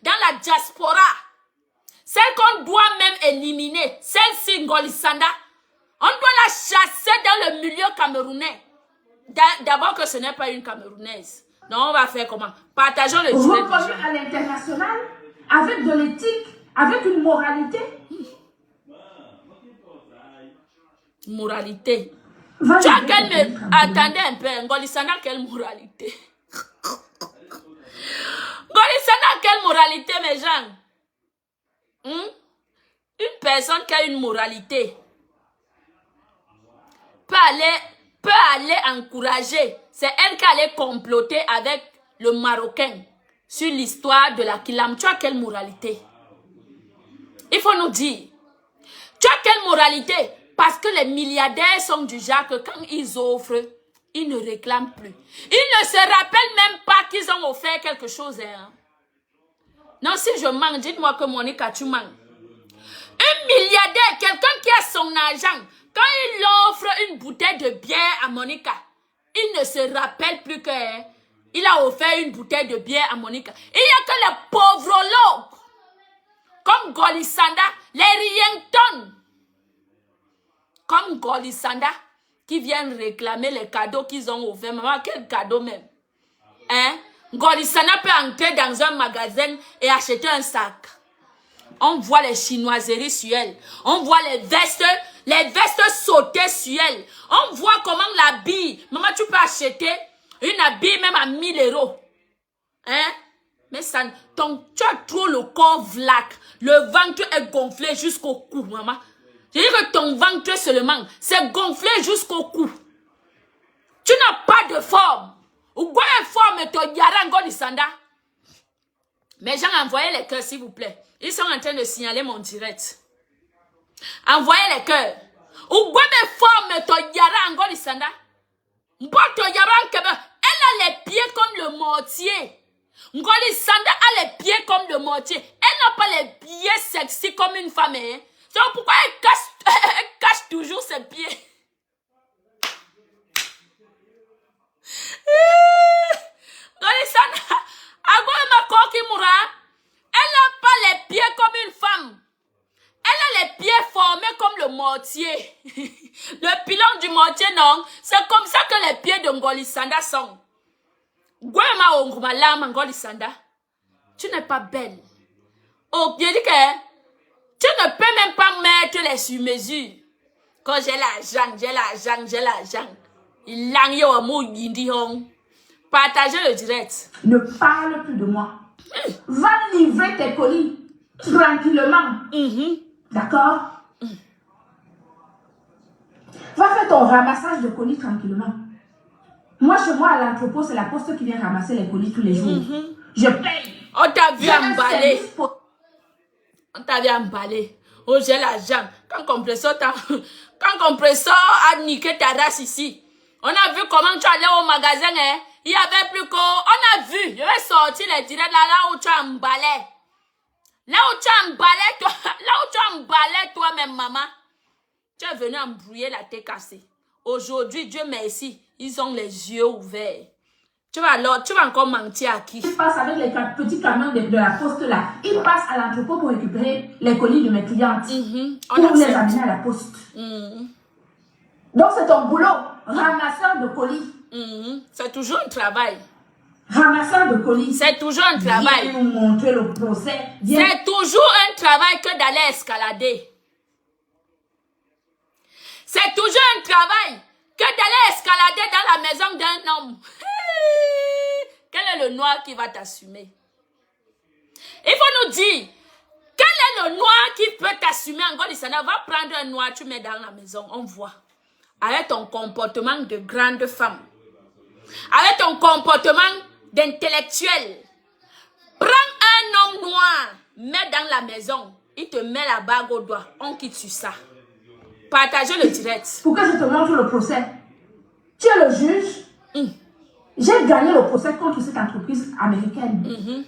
dans la diaspora. Celle qu'on doit même éliminer. Celle-ci, Ngolisanda. On doit la chasser dans le milieu camerounais. D'abord que ce n'est pas une Camerounaise. Donc on va faire comment? Partageons le direct. Reconnu à l'international, avec de l'éthique, avec une moralité. Moralité. Tu as quelle... Attendez un peu, Ngolisanda, quelle moralité? Ngolisanda, quelle moralité, mes gens? Une personne qui a une moralité peut aller encourager. C'est elle qui allait comploter avec le Marocain sur l'histoire de la Kilam. Tu as quelle moralité? Il faut nous dire. Tu as quelle moralité? Parce que les milliardaires sont du genre que quand ils offrent, ils ne réclament plus. Ils ne se rappellent même pas qu'ils ont offert quelque chose. Hein? Non, si je manque, dites-moi que Monica, tu manques. Un milliardaire, quelqu'un qui a son argent, Quand il offre une bouteille de bière à Monica, il ne se rappelle plus qu'il a offert une bouteille de bière à Monica. Il n'y a que les pauvrologues, comme Golisanda, les Rienton, comme Golisanda, qui viennent réclamer les cadeaux qu'ils ont offerts. Maman, quel cadeau même? Hein? Golisanda peut entrer dans un magasin et acheter un sac. On voit les chinoiseries sur elle. On voit les vestes sautées sur elle. On voit comment l'habille. Maman, tu peux acheter une habille même à 1000 €. Hein? Mais ça, tu as trop le corps vlac. Le ventre est gonflé jusqu'au cou, maman. Je dis que ton ventre seulement, c'est gonflé jusqu'au cou. Tu n'as pas de forme. Ou quoi une forme, ton yarango du sanda. Mais j'ai envoyé les cœurs, s'il vous plaît. Ils sont en train de signaler mon direct. Envoyez les cœurs. Ou quoi une forme, ton yarango du sanda. Elle a les pieds comme le mortier. Ngoli Sanda a les pieds comme le mortier. Elle n'a pas les pieds sexy comme une femme. Hein? Donc pourquoi elle cache toujours ses pieds? Ngoli Sanda, elle n'a pas les pieds comme une femme. Elle a les pieds formés comme le mortier. Le pilon du mortier, non. C'est comme ça que les pieds de Ngoli Sanda sont. Tu n'es pas belle. Oh, je dis que tu ne peux même pas mettre les sur-mesures. Quand j'ai l'argent. Il langue au mot yindi hong. Partagez le direct. Ne parle plus de moi. Va livrer tes colis tranquillement. D'accord? Va faire ton ramassage de colis tranquillement. Moi, chez moi, à l'entrepôt, c'est la poste qui vient ramasser les colis tous les jours. Je paye. On t'a vu emballer. On t'a vu emballer. Oh, j'ai l'argent. Quand compresseur a niqué ta race ici. On a vu comment tu allais au magasin, hein. Il y avait plus qu'au... On a vu. Je vais sortir les directs là où tu as emballé. Là où tu as emballé toi-même, maman. Tu es venu embrouiller la tête cassée. Aujourd'hui, Dieu merci, ils ont les yeux ouverts. Tu vas encore mentir à qui? Il passe avec les petits camions de la poste là. Il passe à l'entrepôt pour récupérer les colis de mes clientes. Pour les amener à la poste. Donc c'est ton boulot, ramasseur de colis. C'est toujours un travail. Ramasseur de colis. C'est toujours un travail. Viens nous montrer le procès. C'est toujours un travail que d'aller escalader. C'est toujours un travail que d'aller escalader dans la maison d'un homme. Quel est le noir qui va t'assumer? Il faut nous dire, quel est le noir qui peut t'assumer en Golisanda? Va prendre un noir, tu mets dans la maison, on voit. Avec ton comportement de grande femme. Avec ton comportement d'intellectuel. Prends un homme noir, mets dans la maison, il te met la bague au doigt, on quitte sur ça. Partagez le direct. Pourquoi je te montre le procès? Tu es le juge. J'ai gagné le procès contre cette entreprise américaine.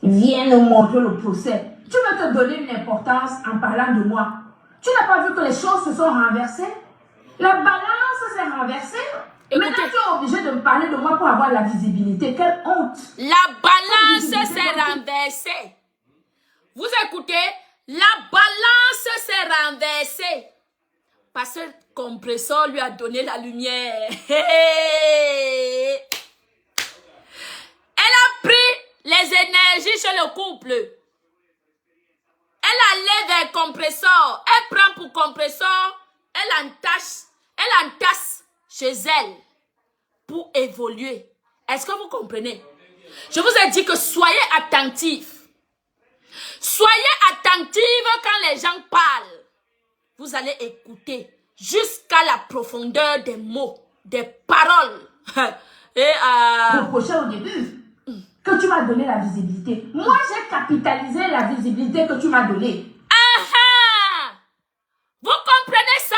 Viens nous montrer le procès. Tu veux te donner une importance en parlant de moi. Tu n'as pas vu que les choses se sont renversées? La balance s'est renversée. Écoutez, maintenant, tu es obligé de me parler de moi pour avoir la visibilité. Quelle honte! La balance s'est renversée. Vous écoutez, la balance s'est renversée. Parce que le compresseur lui a donné la lumière. Elle a pris les énergies chez le couple. Elle allait vers le compresseur. Elle prend pour compresseur. Elle entasse chez elle pour évoluer. Est-ce que vous comprenez? Je vous ai dit que soyez attentifs. Soyez attentive quand les gens parlent. Vous allez écouter jusqu'à la profondeur des mots, des paroles. Reprocher au début que tu m'as donné la visibilité. Moi, j'ai capitalisé la visibilité que tu m'as donnée. Vous comprenez ça?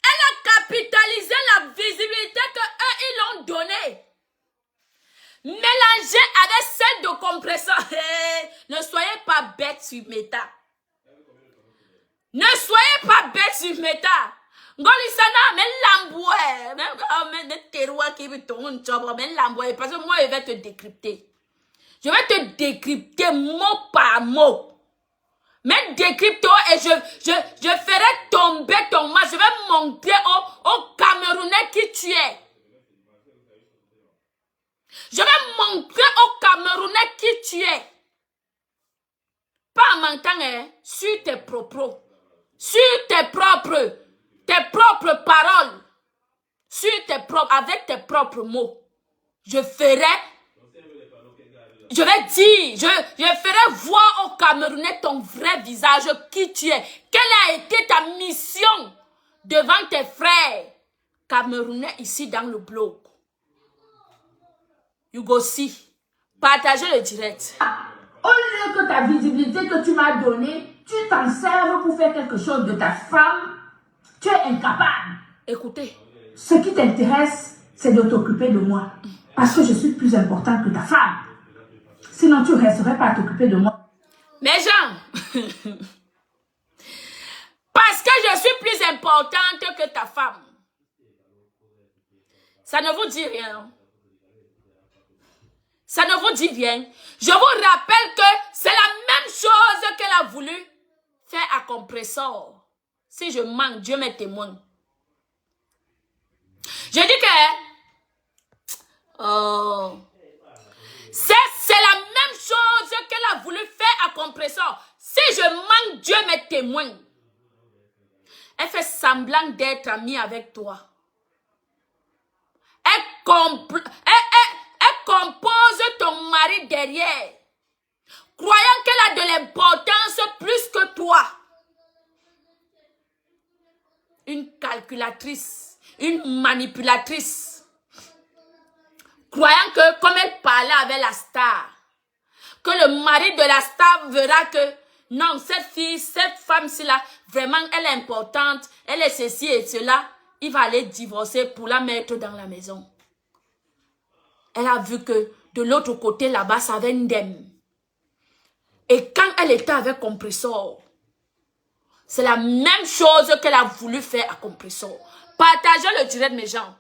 Elle a capitalisé la visibilité que eux, ils l'ont donnée. Mais la Mélangez avec celle de compresseur. Ne soyez pas bête sur Meta. Ne soyez pas bête sur Meta. Ngolisana, mais l'amboué. Mais terroir qui veut ton job, mais l'amboué. Parce que moi, je vais te décrypter. Je vais te décrypter mot par mot. Mais décrypte-toi et je ferai tomber ton masque. Je vais montrer au Camerounais qui tu es. Je vais montrer au Camerounais qui tu es. Pas en mentant, sur tes propres. Sur tes propres paroles. Sur tes propres, avec tes propres mots. Je vais dire, je ferai voir au Camerounais ton vrai visage, qui tu es. Quelle a été ta mission devant tes frères Camerounais ici dans le blog. You go see. Partagez le direct. Au lieu que ta visibilité que tu m'as donnée, tu t'en sers pour faire quelque chose de ta femme, tu es incapable. Écoutez. Ce qui t'intéresse, c'est de t'occuper de moi. Parce que je suis plus importante que ta femme. Sinon, tu ne resterais pas à t'occuper de moi. Mais Jean, parce que je suis plus importante que ta femme, ça ne vous dit rien. Ça ne vous dit rien. Je vous rappelle que c'est la même chose qu'elle a voulu faire à Compressor. Si je manque, Dieu m'est témoin. Je dis que c'est la même chose qu'elle a voulu faire à Compressor. Si je manque, Dieu m'est témoin. Elle fait semblant d'être amie avec toi. Elle compose ton mari derrière, croyant qu'elle a de l'importance plus que toi. Une calculatrice, une manipulatrice, croyant que comme elle parlait avec la star, que le mari de la star verra que non, cette femme-ci là, vraiment elle est importante, elle est ceci et cela, il va aller divorcer pour la mettre dans la maison. Elle a vu que de l'autre côté là-bas, ça avait Ndem. Et quand elle était avec Compressor, c'est la même chose qu'elle a voulu faire à Compressor. Partagez le direct, mes gens.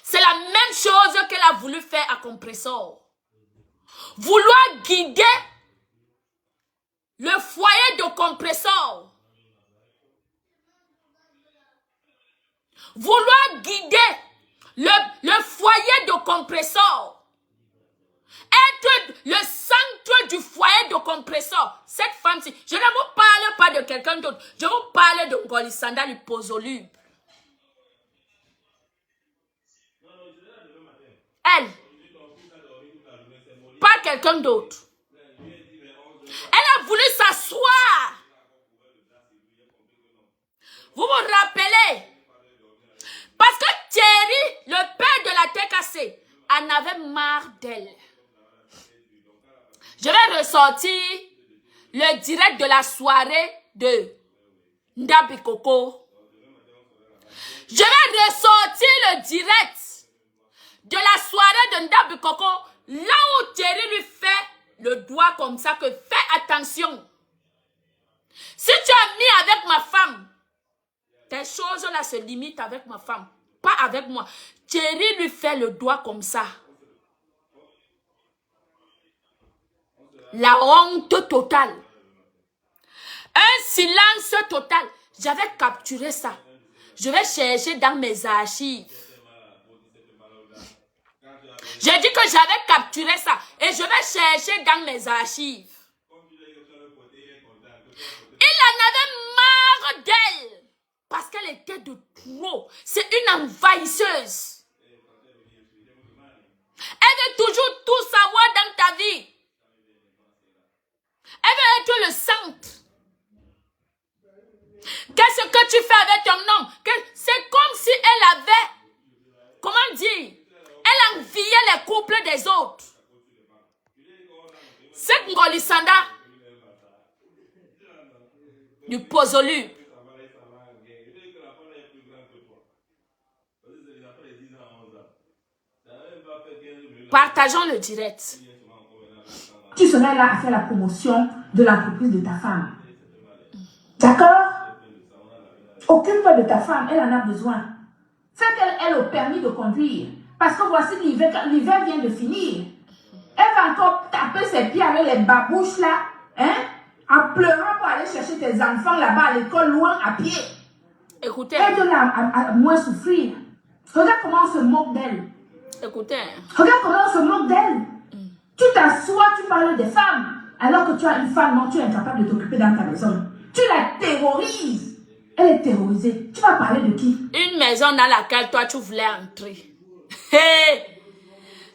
C'est la même chose qu'elle a voulu faire à Compressor. Vouloir guider le foyer de Compressor. Vouloir guider le foyer de Compressor. Être le centre du foyer de Compressor. Cette femme-ci, je ne vous parle pas de quelqu'un d'autre. Je vous parle de Ngolisanda Lipozolube. Elle. Pas quelqu'un d'autre. Elle a voulu s'asseoir. Vous vous rappelez? Parce que Thierry, le père de la TKC, en avait marre d'elle. Je vais ressortir le direct de la soirée de Ndabi Koko. Je vais ressortir le direct de la soirée de Ndabi Koko, là où Thierry lui fait le doigt comme ça, que fais attention. Si tu as mis avec ma femme, tes choses là se limitent avec ma femme, pas avec moi. Thierry lui fait le doigt comme ça. La honte totale. Un silence total. J'avais capturé ça. Je vais chercher dans mes archives. J'ai dit que j'avais capturé ça. Et je vais chercher dans mes archives. Il en avait marre d'elle. Parce qu'elle était de trop. C'est une envahisseuse. Elle veut toujours tout savoir dans ta vie. Elle veut être le centre. Qu'est-ce que tu fais avec ton homme? C'est comme si elle avait, comment dire, elle enviait les couples des autres. Cette Ngolisanda du Pozolu. Partageons le direct. Tu serais là à faire la promotion de l'entreprise de ta femme. D'accord? Occupe-toi de ta femme, elle en a besoin. Fais qu'elle ait le permis de conduire. Parce que voici l'hiver vient de finir. Elle va encore taper ses pieds avec les babouches là, hein, en pleurant pour aller chercher tes enfants là-bas à l'école, loin à pied. Écoutez. Aide-la à moins souffrir. Regarde comment on se moque d'elle. Écoutez. Regarde comment on se moque d'elle. Tu t'assois, tu parles des femmes, alors que tu as une femme dont tu es incapable de t'occuper dans ta maison. Tu la terrorises. Elle est terrorisée. Tu vas parler de qui? Une maison dans laquelle toi tu voulais entrer. Hey!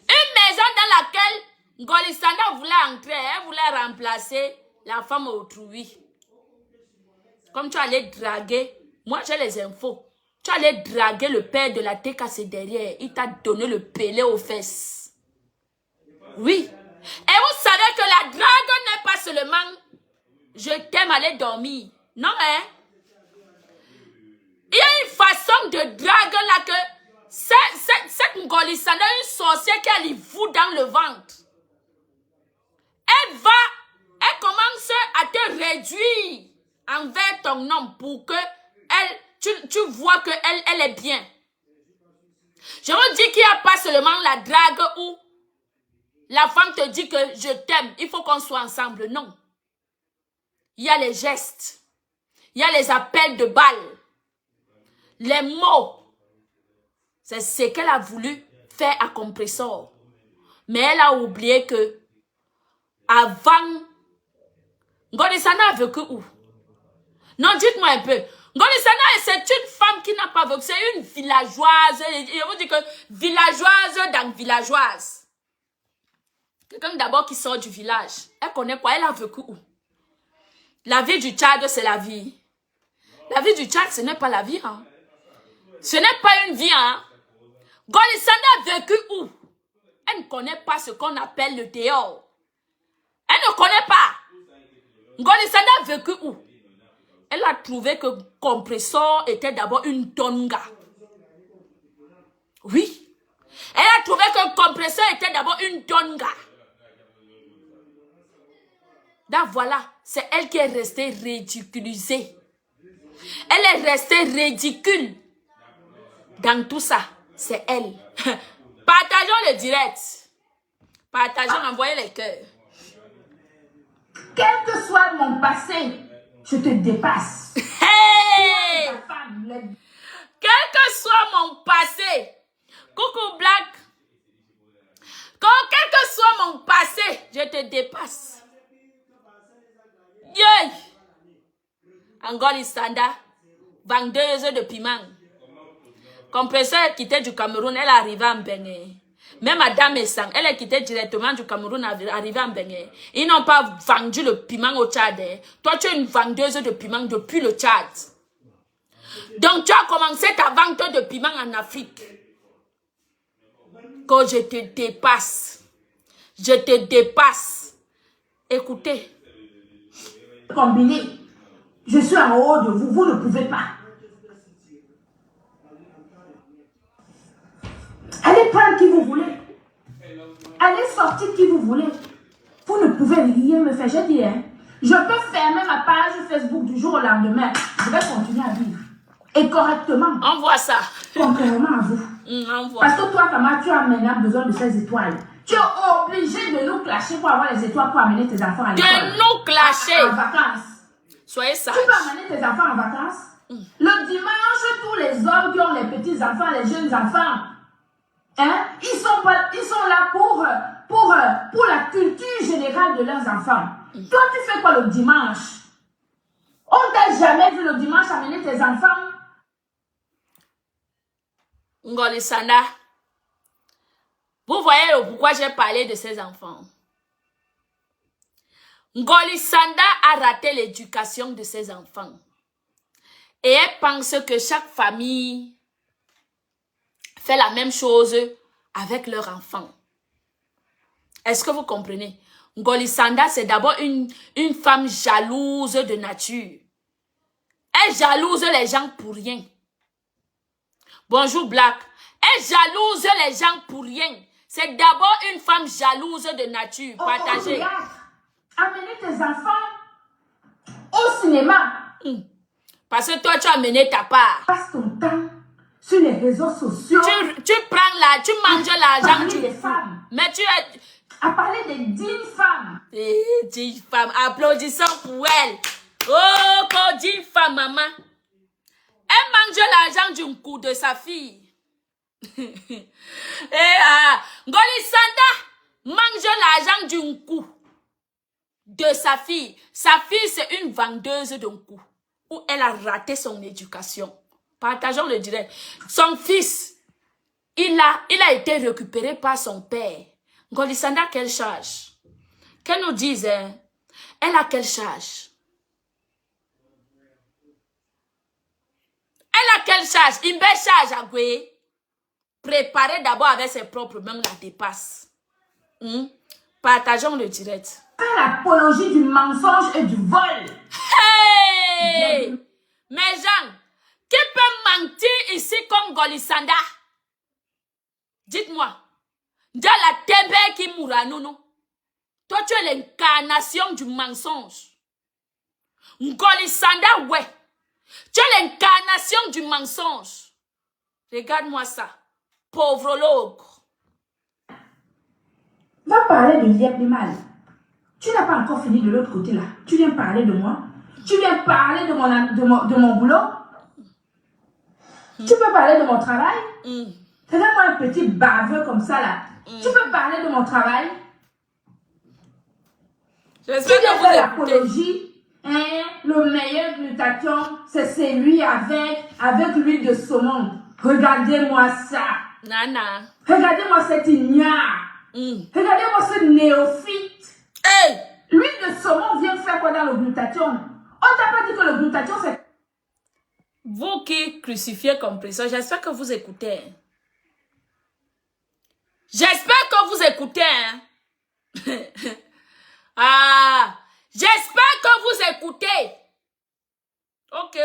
Une maison dans laquelle Ngolisanda voulait entrer. Elle voulait remplacer la femme autrui. Comme tu allais draguer. Moi j'ai les infos. Tu allais draguer le père de la TKC derrière. Il t'a donné le pelé aux fesses. Oui. Et vous savez que la drague n'est pas seulement je t'aime, aller dormir. Non, hein? Il y a une façon de drague là que cette Ngolisanda, une sorcière qui a les vous dans le ventre. Elle commence à te réduire envers ton homme pour que tu vois qu'elle est bien. Je vous dis qu'il n'y a pas seulement la drague où la femme te dit que je t'aime, il faut qu'on soit ensemble. Non. Il y a les gestes. Il y a les appels de balles. Les mots. C'est ce qu'elle a voulu faire à Compressor. Mais elle a oublié que avant, Ngolisanda a vécu où? Non, dites-moi un peu. Ngolisanda, c'est une femme qui n'a pas vécu. C'est une villageoise. Je vous dis que villageoise dans villageoise. Quelqu'un d'abord qui sort du village. Elle connaît quoi? Elle a vécu où? La vie du Tchad, c'est la vie. La vie du Tchad, ce n'est pas la vie. Hein. Ce n'est pas une vie. Hein. Ngolisanda a vécu où? Elle ne connaît pas ce qu'on appelle le dehors. Elle ne connaît pas. Ngolisanda a vécu où? Elle a trouvé que Compressor était d'abord une donga. Oui. Elle a trouvé que Compressor était d'abord une donga. Donc voilà, c'est elle qui est restée ridiculisée. Elle est restée ridicule. Dans tout ça, c'est elle. Partageons le direct. Partageons, envoyez les cœurs. Quel que soit mon passé, je te dépasse. Hey! Quel que soit mon passé. Coucou Black. Quel que soit mon passé, je te dépasse. Yeah. Ngolisanda, vendeuse de piment. Compresseur est quitté du Cameroun, elle est arrivée en Bénin. Même Madame Essang, elle est quittée directement du Cameroun, arrivée en Bénin. Ils n'ont pas vendu le piment au Tchad. Toi, tu es une vendeuse de piment depuis le Tchad. Donc, tu as commencé ta vente de piment en Afrique. Que je te dépasse. Je te dépasse. Écoutez. Combiné. Je suis en haut de vous, vous ne pouvez pas. Allez prendre qui vous voulez. Allez sortir qui vous voulez. Vous ne pouvez rien me faire. J'ai dit, hein, je peux fermer ma page Facebook du jour au lendemain. Je vais continuer à vivre. Et correctement. Envoie ça. Contrairement à vous. Parce que toi, Kama, tu as maintenant besoin de ces étoiles. Tu es obligé de nous clasher pour avoir les étoiles pour amener tes enfants à l'école. De nous clasher. En vacances. Soyez sages. Tu peux amener tes enfants en vacances. Le dimanche, tous les hommes qui ont les petits enfants, les jeunes enfants, hein, ils sont là pour la culture générale de leurs enfants. Toi, tu fais quoi le dimanche? On t'a jamais vu le dimanche amener tes enfants? Ngolisanda, vous voyez pourquoi j'ai parlé de ces enfants. Ngolisanda a raté l'éducation de ses enfants. Et elle pense que chaque famille fait la même chose avec leurs enfants. Est-ce que vous comprenez? Ngolisanda, c'est d'abord une femme jalouse de nature. Elle jalouse les gens pour rien. Bonjour Black. Elle jalouse les gens pour rien. C'est d'abord une femme jalouse de nature. Partagez. Amenez tes enfants au cinéma. Parce que toi, tu as mené ta part. Passe ton temps sur les réseaux sociaux. Tu prends là, tu manges l'argent des femmes. Mais tu es... À parler des 10 femmes. 10 femmes. Applaudissons pour elle. Oh, 10 femmes, maman. Elle mange l'argent d'un coup de sa fille. Ngolisanda mange l'argent d'un coup de sa fille. Sa fille, c'est une vendeuse d'un coup. Où elle a raté son éducation. Partageons le direct. Son fils, il a été récupéré par son père. Ngolisanda, quelle charge? Qu'elle nous dise, hein? Elle a quelle charge? Elle a quelle charge? Une belle charge à Goué. Préparer d'abord avec ses propres mains la dépasse. Partageons le direct. Faire l'apologie du mensonge et du vol. Hey! Mes gens, qui peut mentir ici comme Ngolisanda? Dites-moi. Dans la tébé qui mourra, non? Toi, tu es l'incarnation du mensonge. Ngolisanda, ouais. Tu es l'incarnation du mensonge. Regarde-moi ça. Pauvrologue. Va parler de Liep Limal. Tu n'as pas encore fini de l'autre côté là. Tu viens parler de moi. Tu viens parler de mon boulot. Tu peux parler de mon travail. Regarde-moi un petit baveux comme ça là. Tu peux parler de mon travail. Tu viens faire l'apologie. Hein, le meilleur glutathion, c'est celui avec l'huile de saumon. Regardez-moi ça. Nana. Regardez-moi cet ignare. Regardez-moi ce néophyte. Hey! L'huile de saumon vient faire quoi dans le glutathion? On t'a pas dit que le glutathion c'est... Vous qui crucifiez compresseur, j'espère que vous écoutez. J'espère que vous écoutez. J'espère que vous écoutez. Ok.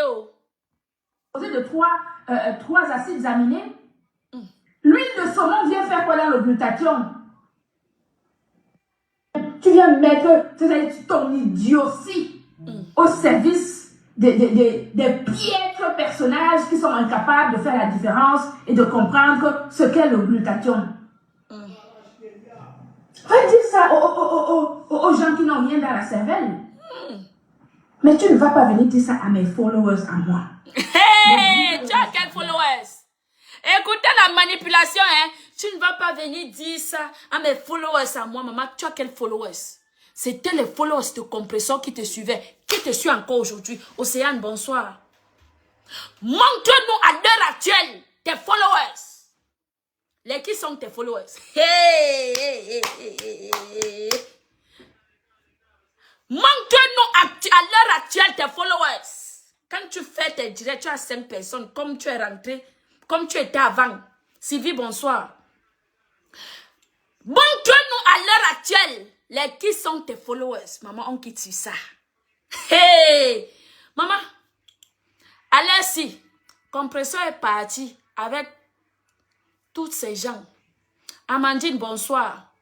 De trois acides aminés. L'huile de saumon vient faire quoi dans le glutathion? Tu viens mettre ton idiotie au service des piètres personnages qui sont incapables de faire la différence et de comprendre ce qu'est le glutathion. Va dire ça aux gens qui n'ont rien dans la cervelle. Mais tu ne vas pas venir dire ça à mes followers, à moi. Hey, tu as quels followers? Écoutez la manipulation, hein. Tu ne vas pas venir dire ça à mes followers, à moi, maman. Tu as quels followers? C'était les followers de compresseur qui te suivaient, qui te suivent encore aujourd'hui. Océane, bonsoir. Montre-nous à l'heure actuelle tes followers. Les qui sont tes followers? Montre-nous à l'heure actuelle tes followers. Quand tu fais tes directs, tu as 5 personnes, comme tu es rentré, comme tu étais avant. Sylvie, bonsoir. Montre-nous à l'heure actuelle les qui sont tes followers. Maman, on quitte sur ça. Hey! Maman, allez-y. Compresseur est parti avec tous ces gens. Amandine, bonsoir.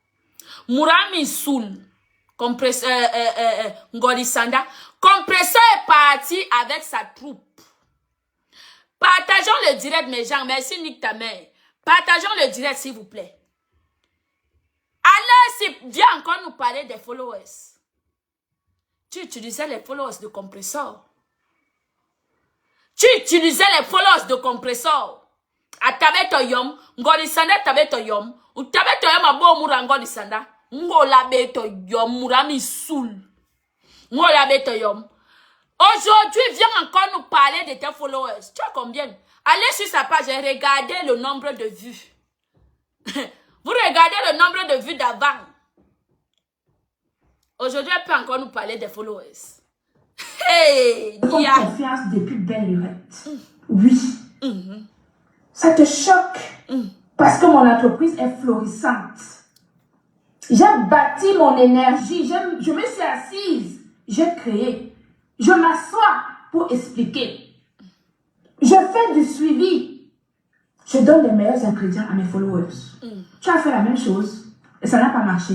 Mourami Soul. Ngolisanda. Compresseur est parti avec sa troupe. Partageons le direct, mes gens. Merci, Nick ta mère. Partageons le direct, s'il vous plaît. Allez, viens encore nous parler des followers. Tu utilisais les followers de compresseur. Tu utilisais les followers de compresseur. A tabetoyom, Ngolisanda tabetoyom, ou tabetoyom a bo mura Ngolisanda, Ngola betoyom, Mourami Soul. Ngola betoyom. Aujourd'hui, viens encore nous parler de tes followers. Tu as combien? Allez sur sa page et regardez le nombre de vues. Vous regardez le nombre de vues d'avant. Aujourd'hui, elle peut encore nous parler des followers. Hey! J'ai confiance depuis belle lurette. Oui. Ça te choque parce que mon entreprise est florissante. J'ai bâti mon énergie. Je me suis assise. J'ai créé. Je m'assois pour expliquer. Je fais du suivi. Je donne les meilleurs ingrédients à mes followers. Tu as fait la même chose et ça n'a pas marché.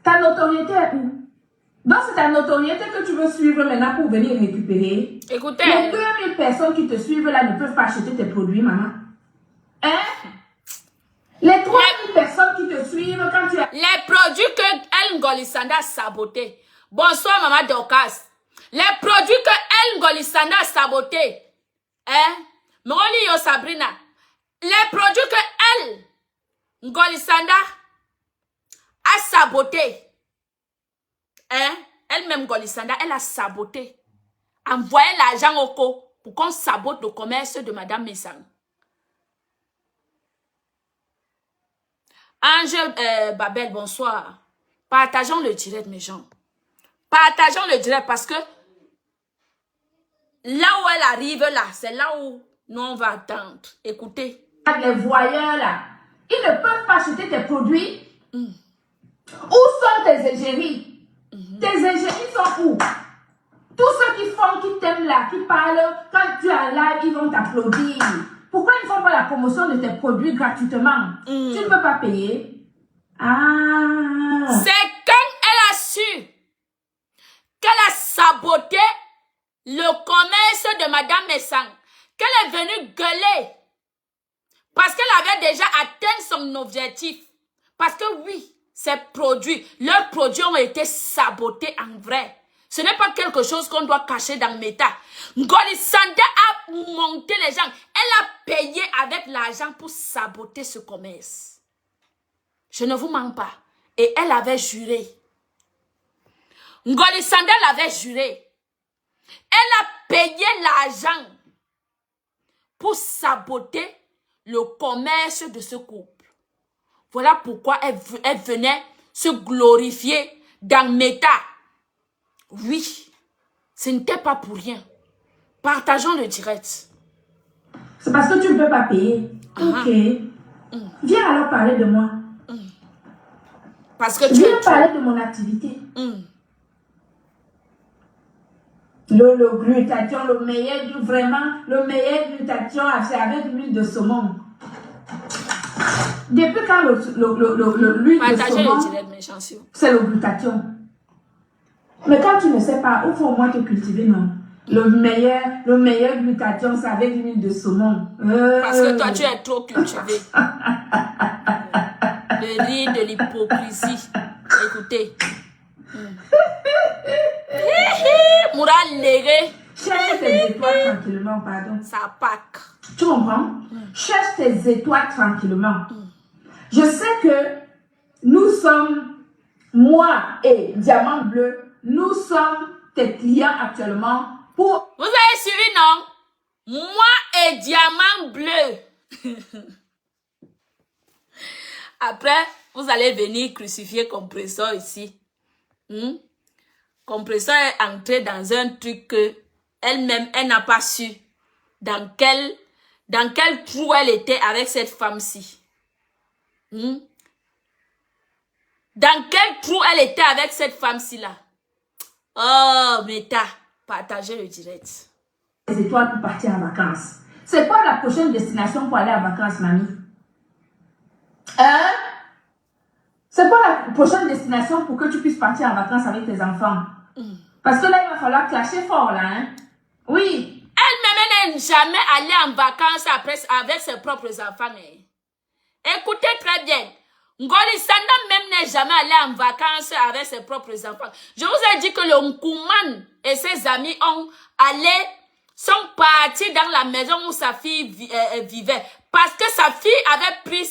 Ta notoriété est où? Donc, c'est ta notoriété que tu veux suivre maintenant pour venir récupérer. Écoutez. Les 2000 personnes qui te suivent là ne peuvent pas acheter tes produits, maman. Hein? Les 3000 personnes qui te suivent quand tu as... Les produits que El Ngolisanda a sabotés. Bonsoir, maman Dorcas. Les produits que El Ngolisanda a sabotés. Hein? Moni yo Sabrina. Les produits que El Ngolisanda a sabotés. Hein? Elle-même, Ngolisanda, elle a saboté. Envoyé l'argent au co pour qu'on sabote le commerce de Madame Messang. Ange Babel, bonsoir. Partageons le direct, mes gens. Partageons le direct parce que là où elle arrive, là, c'est là où nous on va attendre. Écoutez. Les voyeurs, là, ils ne peuvent pas acheter tes produits. Où sont tes égéries? Tes égéries sont où? Tous ceux qui t'aiment là, qui parlent, quand tu es en live, ils vont t'applaudir. Pourquoi ils ne font pas la promotion de tes produits gratuitement? Tu ne peux pas payer. Ah. C'est quand elle a su qu'elle a saboté le commerce de Madame Messang, qu'elle est venue gueuler. Parce qu'elle avait déjà atteint son objectif. Parce que oui, ces produits, leurs produits ont été sabotés en vrai. Ce n'est pas quelque chose qu'on doit cacher dans le méta. Ngolisanda a monté les gens. Elle a payé avec l'argent pour saboter ce commerce. Je ne vous mens pas. Et elle avait juré. Ngolisanda l'avait juré. Elle a payé l'argent pour saboter le commerce de ce couple. Voilà pourquoi elle venait se glorifier dans Meta. Oui, ce n'était pas pour rien. Partageons le direct. C'est parce que tu ne peux pas payer. Ok. Viens alors parler de moi. Parce que viens parler de mon activité. Le glutathion, le meilleur, vraiment, le meilleur glutathion, c'est avec l'huile de saumon. Depuis quand l'huile de saumon, c'est le glutathion. Mais quand tu ne sais pas, il faut au moins te cultiver, non? Le meilleur glutathion, c'est avec l'huile de saumon. Parce que toi, tu es trop cultivé. Le riz de l'hypocrisie. Écoutez. Moura léré. Cherche tes étoiles tranquillement, pardon. Ça pack. Tu comprends? Cherche tes étoiles tranquillement. Je sais que nous sommes, moi et Diamant Bleu, nous sommes tes clients actuellement pour... Vous avez suivi, non? Moi et Diamant Bleu. Après, vous allez venir crucifier Compresseur ici. Compresseur est entré dans un truc que elle-même, elle n'a pas su dans quel trou elle était avec cette femme-ci. Dans quel trou elle était avec cette femme-ci là. Oh, Meta, partagez le direct. Les étoiles pour partir en vacances. C'est quoi la prochaine destination pour aller en vacances, mamie? Hein? C'est quoi la prochaine destination pour que tu puisses partir en vacances avec tes enfants? Parce que là, il va falloir clasher fort, là, hein? Oui. Elle-même n'est jamais allée en vacances avec ses propres enfants. Écoutez très bien. Ngolisanda même n'est jamais allé en vacances avec ses propres enfants. Je vous ai dit que le Nkuman et ses amis sont partis dans la maison où sa fille vivait. Parce que sa fille avait pris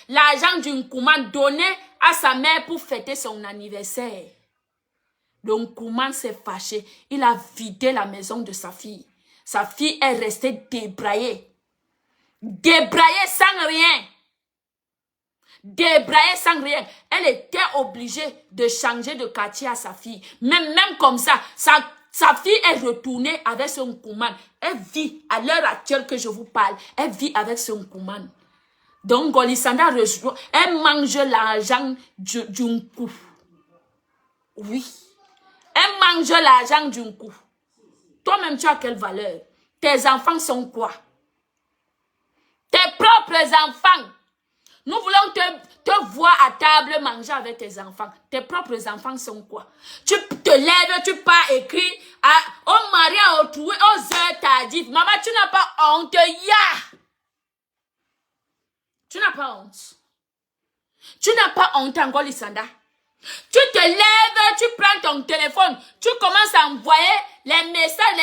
l'argent du Nkuman donné à sa mère pour fêter son anniversaire. Le Nkuman s'est fâché. Il a vidé la maison de sa fille. Sa fille est restée débraillée. Débraillée sans rien. Débraillée sans rien. Elle était obligée de changer de quartier à sa fille. Même comme ça, sa fille est retournée avec son Nkuman. Elle vit, à l'heure actuelle que je vous parle, elle vit avec son Nkuman. Donc, Ngolisanda rejoint, elle mange l'argent du Nkou. Oui. Elle mange l'argent du Nkou. Toi-même, tu as quelle valeur? Tes enfants sont quoi? Tes propres enfants. Nous voulons te voir à table manger avec tes enfants. Tes propres enfants sont quoi? Tu te lèves, tu pars écrire au mari à autrui, aux heures tardives. Maman, tu n'as pas honte. Tu n'as pas honte. Tu n'as pas honte encore, Lissanda. Tu te lèves, tu prends ton téléphone, tu commences à envoyer les messages,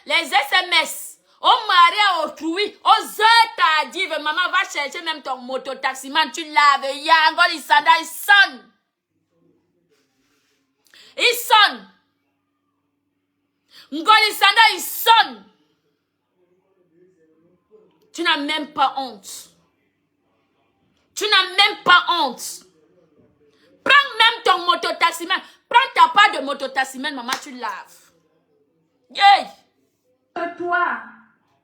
les SMS. Au mari à autrui, aux heures tardives, maman va chercher même ton mototaximan, tu laves, Yango, Lissanda, il sonne. Il sonne. Ngoli Sanda, il sonne. Tu n'as même pas honte. Tu n'as même pas honte. Prends même ton mototaximan. Prends ta part de mototaximan, maman, tu laves. Yeah. Toi,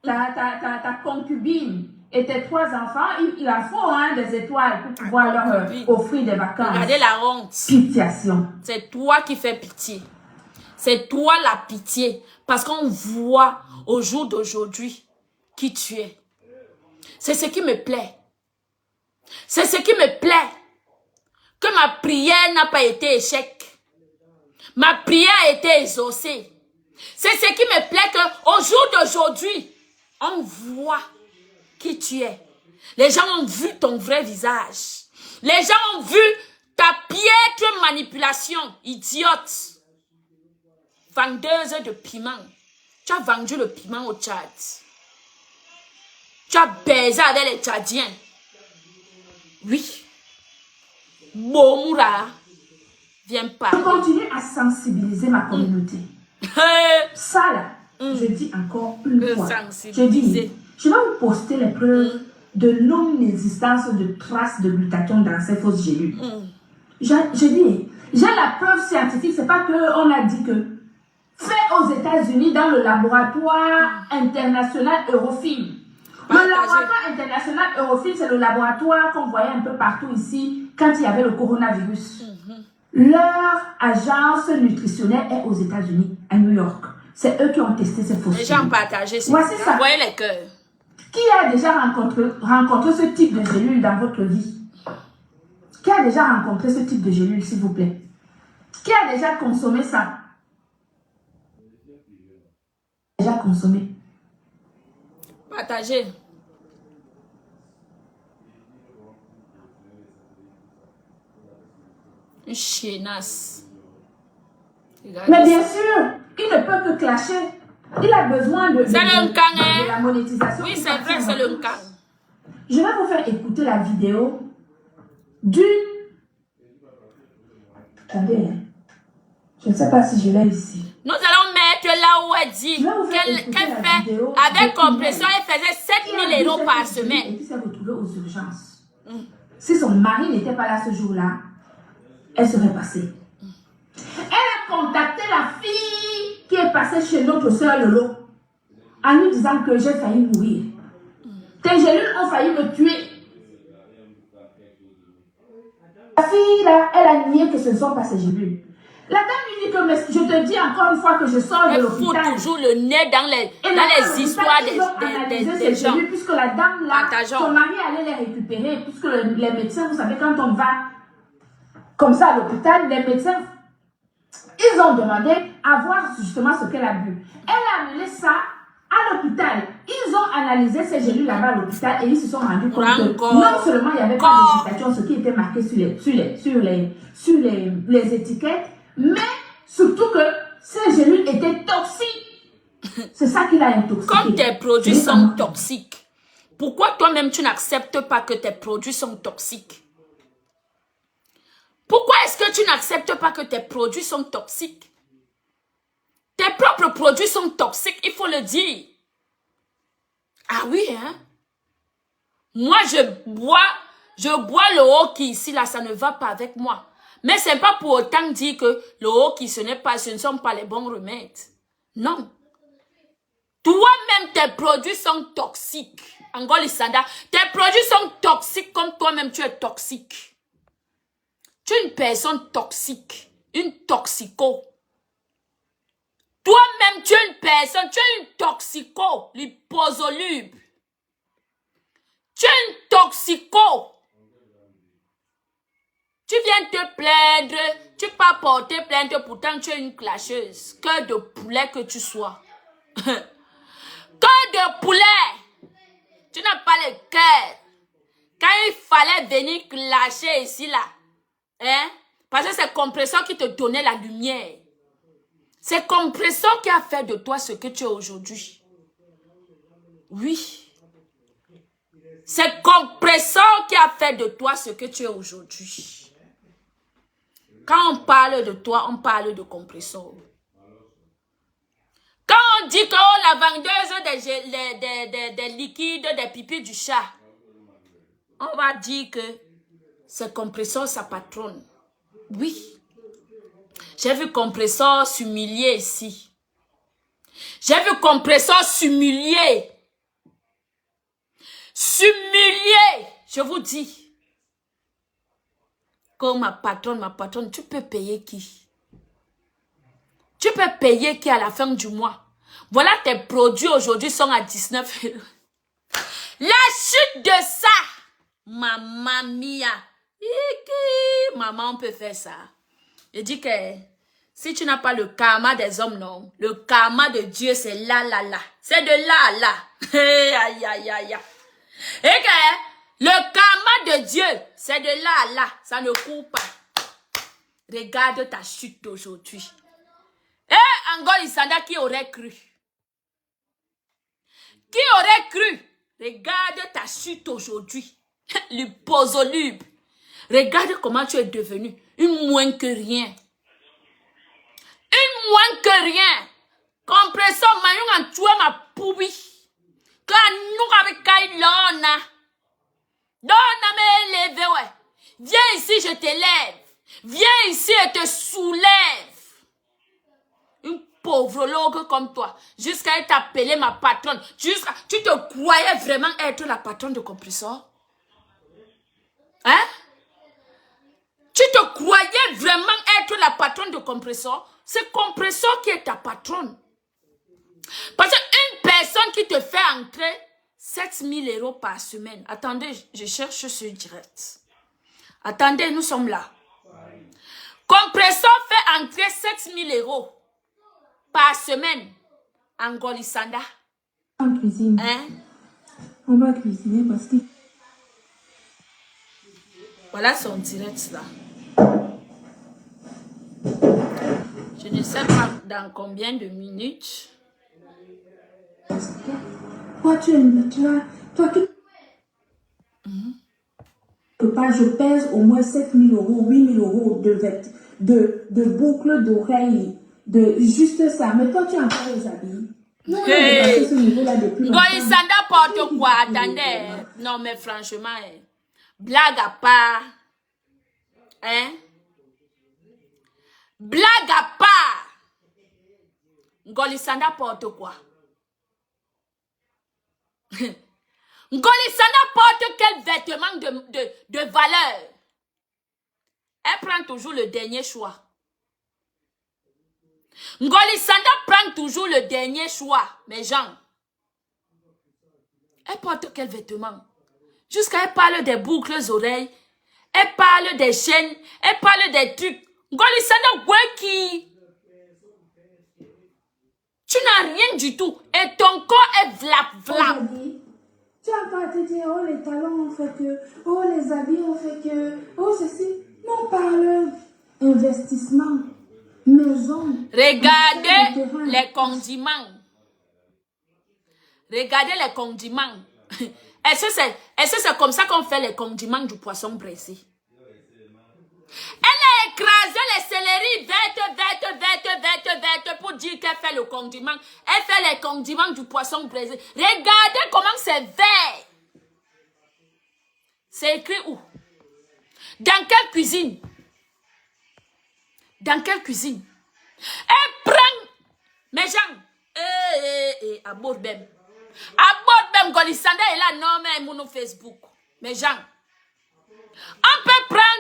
ta concubine et tes 3 enfants, il en faut des étoiles pour pouvoir leur offrir des vacances. Regardez la honte. Pitiation. C'est toi qui fais pitié. C'est toi la pitié. Parce qu'on voit au jour d'aujourd'hui qui tu es. C'est ce qui me plaît. C'est ce qui me plaît. Que ma prière n'a pas été échec. Ma prière a été exaucée. C'est ce qui me plaît qu'au jour d'aujourd'hui, on voit qui tu es. Les gens ont vu ton vrai visage. Les gens ont vu ta piètre manipulation, idiote. Vendeuse de piment. Tu as vendu le piment au Tchad. Tu as baisé avec les Tchadiens. Oui. Momoura, viens pas. Je continue à sensibiliser ma communauté. Ça là, je dis encore une fois. Je dis, je vais vous poster les preuves de non-existence de traces de glutathion dans ces fausses gélules. Je dis, j'ai la preuve scientifique, c'est pas qu'on a dit que fait aux États-Unis dans le laboratoire international Eurofilm. Le laboratoire international Eurofilm, c'est le laboratoire qu'on voyait un peu partout ici quand il y avait le coronavirus. Leur agence nutritionnelle est aux États-Unis, à New York. C'est eux qui ont testé ces fausses. Les gens partagent. Voici ça. Vous voyez les cœurs. Qui a déjà rencontré ce type de gélule dans votre vie? Qui a déjà rencontré ce type de gélule, s'il vous plaît? Qui a déjà consommé ça? Déjà consommé. Partagez. Une chiennasse. Mais bien sûr, il ne peut que clasher. Il a besoin de la monétisation. Oui, c'est vrai, c'est le cas. Je vais vous faire écouter la vidéo d'une... Attendez, je ne sais pas si je l'ai ici. Nous allons mettre là où elle dit qu'elle fait, avec compression, elle faisait 7 000 € par semaine. Et qui s'est retrouvée aux urgences. Si son mari n'était pas là ce jour-là, elle serait passée. Elle a contacté la fille qui est passée chez notre soeur Lolo en lui disant que j'ai failli mourir. Tes gélules ont failli me tuer. La fille là, elle a nié que ce ne sont pas ses gélules. La dame lui dit que mais je te dis encore une fois que je sors de l'hôpital. Elle fout toujours le nez dans les histoires des gens. Gélules, puisque la dame là, son mari allait les récupérer, puisque les médecins, vous savez, quand on va comme ça à l'hôpital, les médecins, ils ont demandé à voir justement ce qu'elle a bu. Elle a amené ça à l'hôpital. Ils ont analysé ces gélules là-bas à l'hôpital et ils se sont rendus compte que non seulement il n'y avait pas de glutathion, ce qui était marqué sur les étiquettes, mais surtout que ces gélules étaient toxiques. C'est ça qui l'a intoxiqué. Comme tes produits sont toxiques, pourquoi toi-même tu n'acceptes pas que tes produits sont toxiques? Pourquoi est-ce que tu n'acceptes pas que tes produits sont toxiques? Tes propres produits sont toxiques, il faut le dire. Ah oui, hein? Moi, je bois le hockey ici, là, ça ne va pas avec moi. Mais ce n'est pas pour autant dire que le hockey, ce ne sont pas les bons remèdes. Non. Toi-même, tes produits sont toxiques. Angoli Sanda, tes produits sont toxiques comme toi-même, tu es toxique. Tu es une personne toxique, une toxico. Toi-même, tu es une personne, tu es une toxico, liposoluble. Tu es une toxico. Tu viens te plaindre, tu peux porter plainte, pourtant tu es une clasheuse. Cœur de poulet que tu sois. Cœur de poulet. Tu n'as pas le cœur. Quand il fallait venir clasher ici, là, hein? Parce que c'est Compressor qui te donnait la lumière. C'est Compressor qui a fait de toi ce que tu es aujourd'hui. Oui. C'est Compressor qui a fait de toi ce que tu es aujourd'hui. Quand on parle de toi, on parle de Compressor. Quand on dit que la vendeuse des liquides, des pipis du chat, on va dire que c'est Compressor sa patronne. Oui. J'ai vu Compressor s'humilier ici. J'ai vu Compressor s'humilier. S'humilier, je vous dis. Comme ma patronne, tu peux payer qui? Tu peux payer qui à la fin du mois? Voilà, tes produits aujourd'hui sont à 19 €. La chute de ça, maman mia. Maman, on peut faire ça. Je dis que si tu n'as pas le karma des hommes, non. Le karma de Dieu, c'est là. C'est de là. Aïe, aïe, aïe. Et que le karma de Dieu, c'est de là. Ça ne court pas. Regarde ta chute d'aujourd'hui. Et Ngol Isanda, qui aurait cru? Qui aurait cru? Regarde ta chute aujourd'hui. L'hyposolube. Regarde comment tu es devenu. Une moins que rien. Une moins que rien. Compressor, maillon en tué ma poubi. Quand nous avec Kailona. Donna me levé, ouais. Viens ici, je t'élève. Viens ici et te soulève. Une pauvre logue comme toi. Jusqu'à t'appeler ma patronne. Tu te croyais vraiment être la patronne de Compressor? Hein? Tu te croyais vraiment être la patronne de Compressor? C'est Compressor qui est ta patronne. Parce qu'une personne qui te fait entrer 7 000 € par semaine. Attendez, je cherche sur direct. Attendez, nous sommes là. Compressor fait entrer 7 000 € par semaine en Ngol Isanda. En cuisine. Hein? On va cuisiner parce que... Voilà son direct là. Je ne sais pas dans combien de minutes. Toi, toi qui... Je pèse au moins 7 000 €, 8 000 € de boucles d'oreilles, de juste ça. Mais toi, tu as encore les habits. Non, Hey. ce niveau-là depuis longtemps. Ngol Isanda porte quoi? Attendez. Non, mais franchement, blague à part. Hein? Blague à part. Ngol Isanda porte quoi? Ngol Isanda porte quel vêtement de valeur? Elle prend toujours le dernier choix. Ngol Isanda prend toujours le dernier choix, mes gens. Elle porte quel vêtement? Jusqu'à elle parle des boucles oreilles, elle parle des chaînes, elle parle des trucs. Ngol Isanda, qui? Tu n'as rien du tout. Et ton corps est vlap. Tu as pas te dire, oh les talons ont fait que, oh les habits ont fait que, oh ceci. Non, parle investissement, maison. Regardez les condiments. Regardez les condiments. Est-ce que c'est comme ça qu'on fait les condiments du poisson braisé? Elle a écrasé les céleris verte pour dire qu'elle fait le condiment. Elle fait les condiments du poisson braisé. Regardez comment c'est vert. C'est écrit où? Dans quelle cuisine? Dans quelle cuisine? Elle prend mes gens. À bord même. Ngol Isanda est là, non, mais mon Facebook. Mes gens. On peut prendre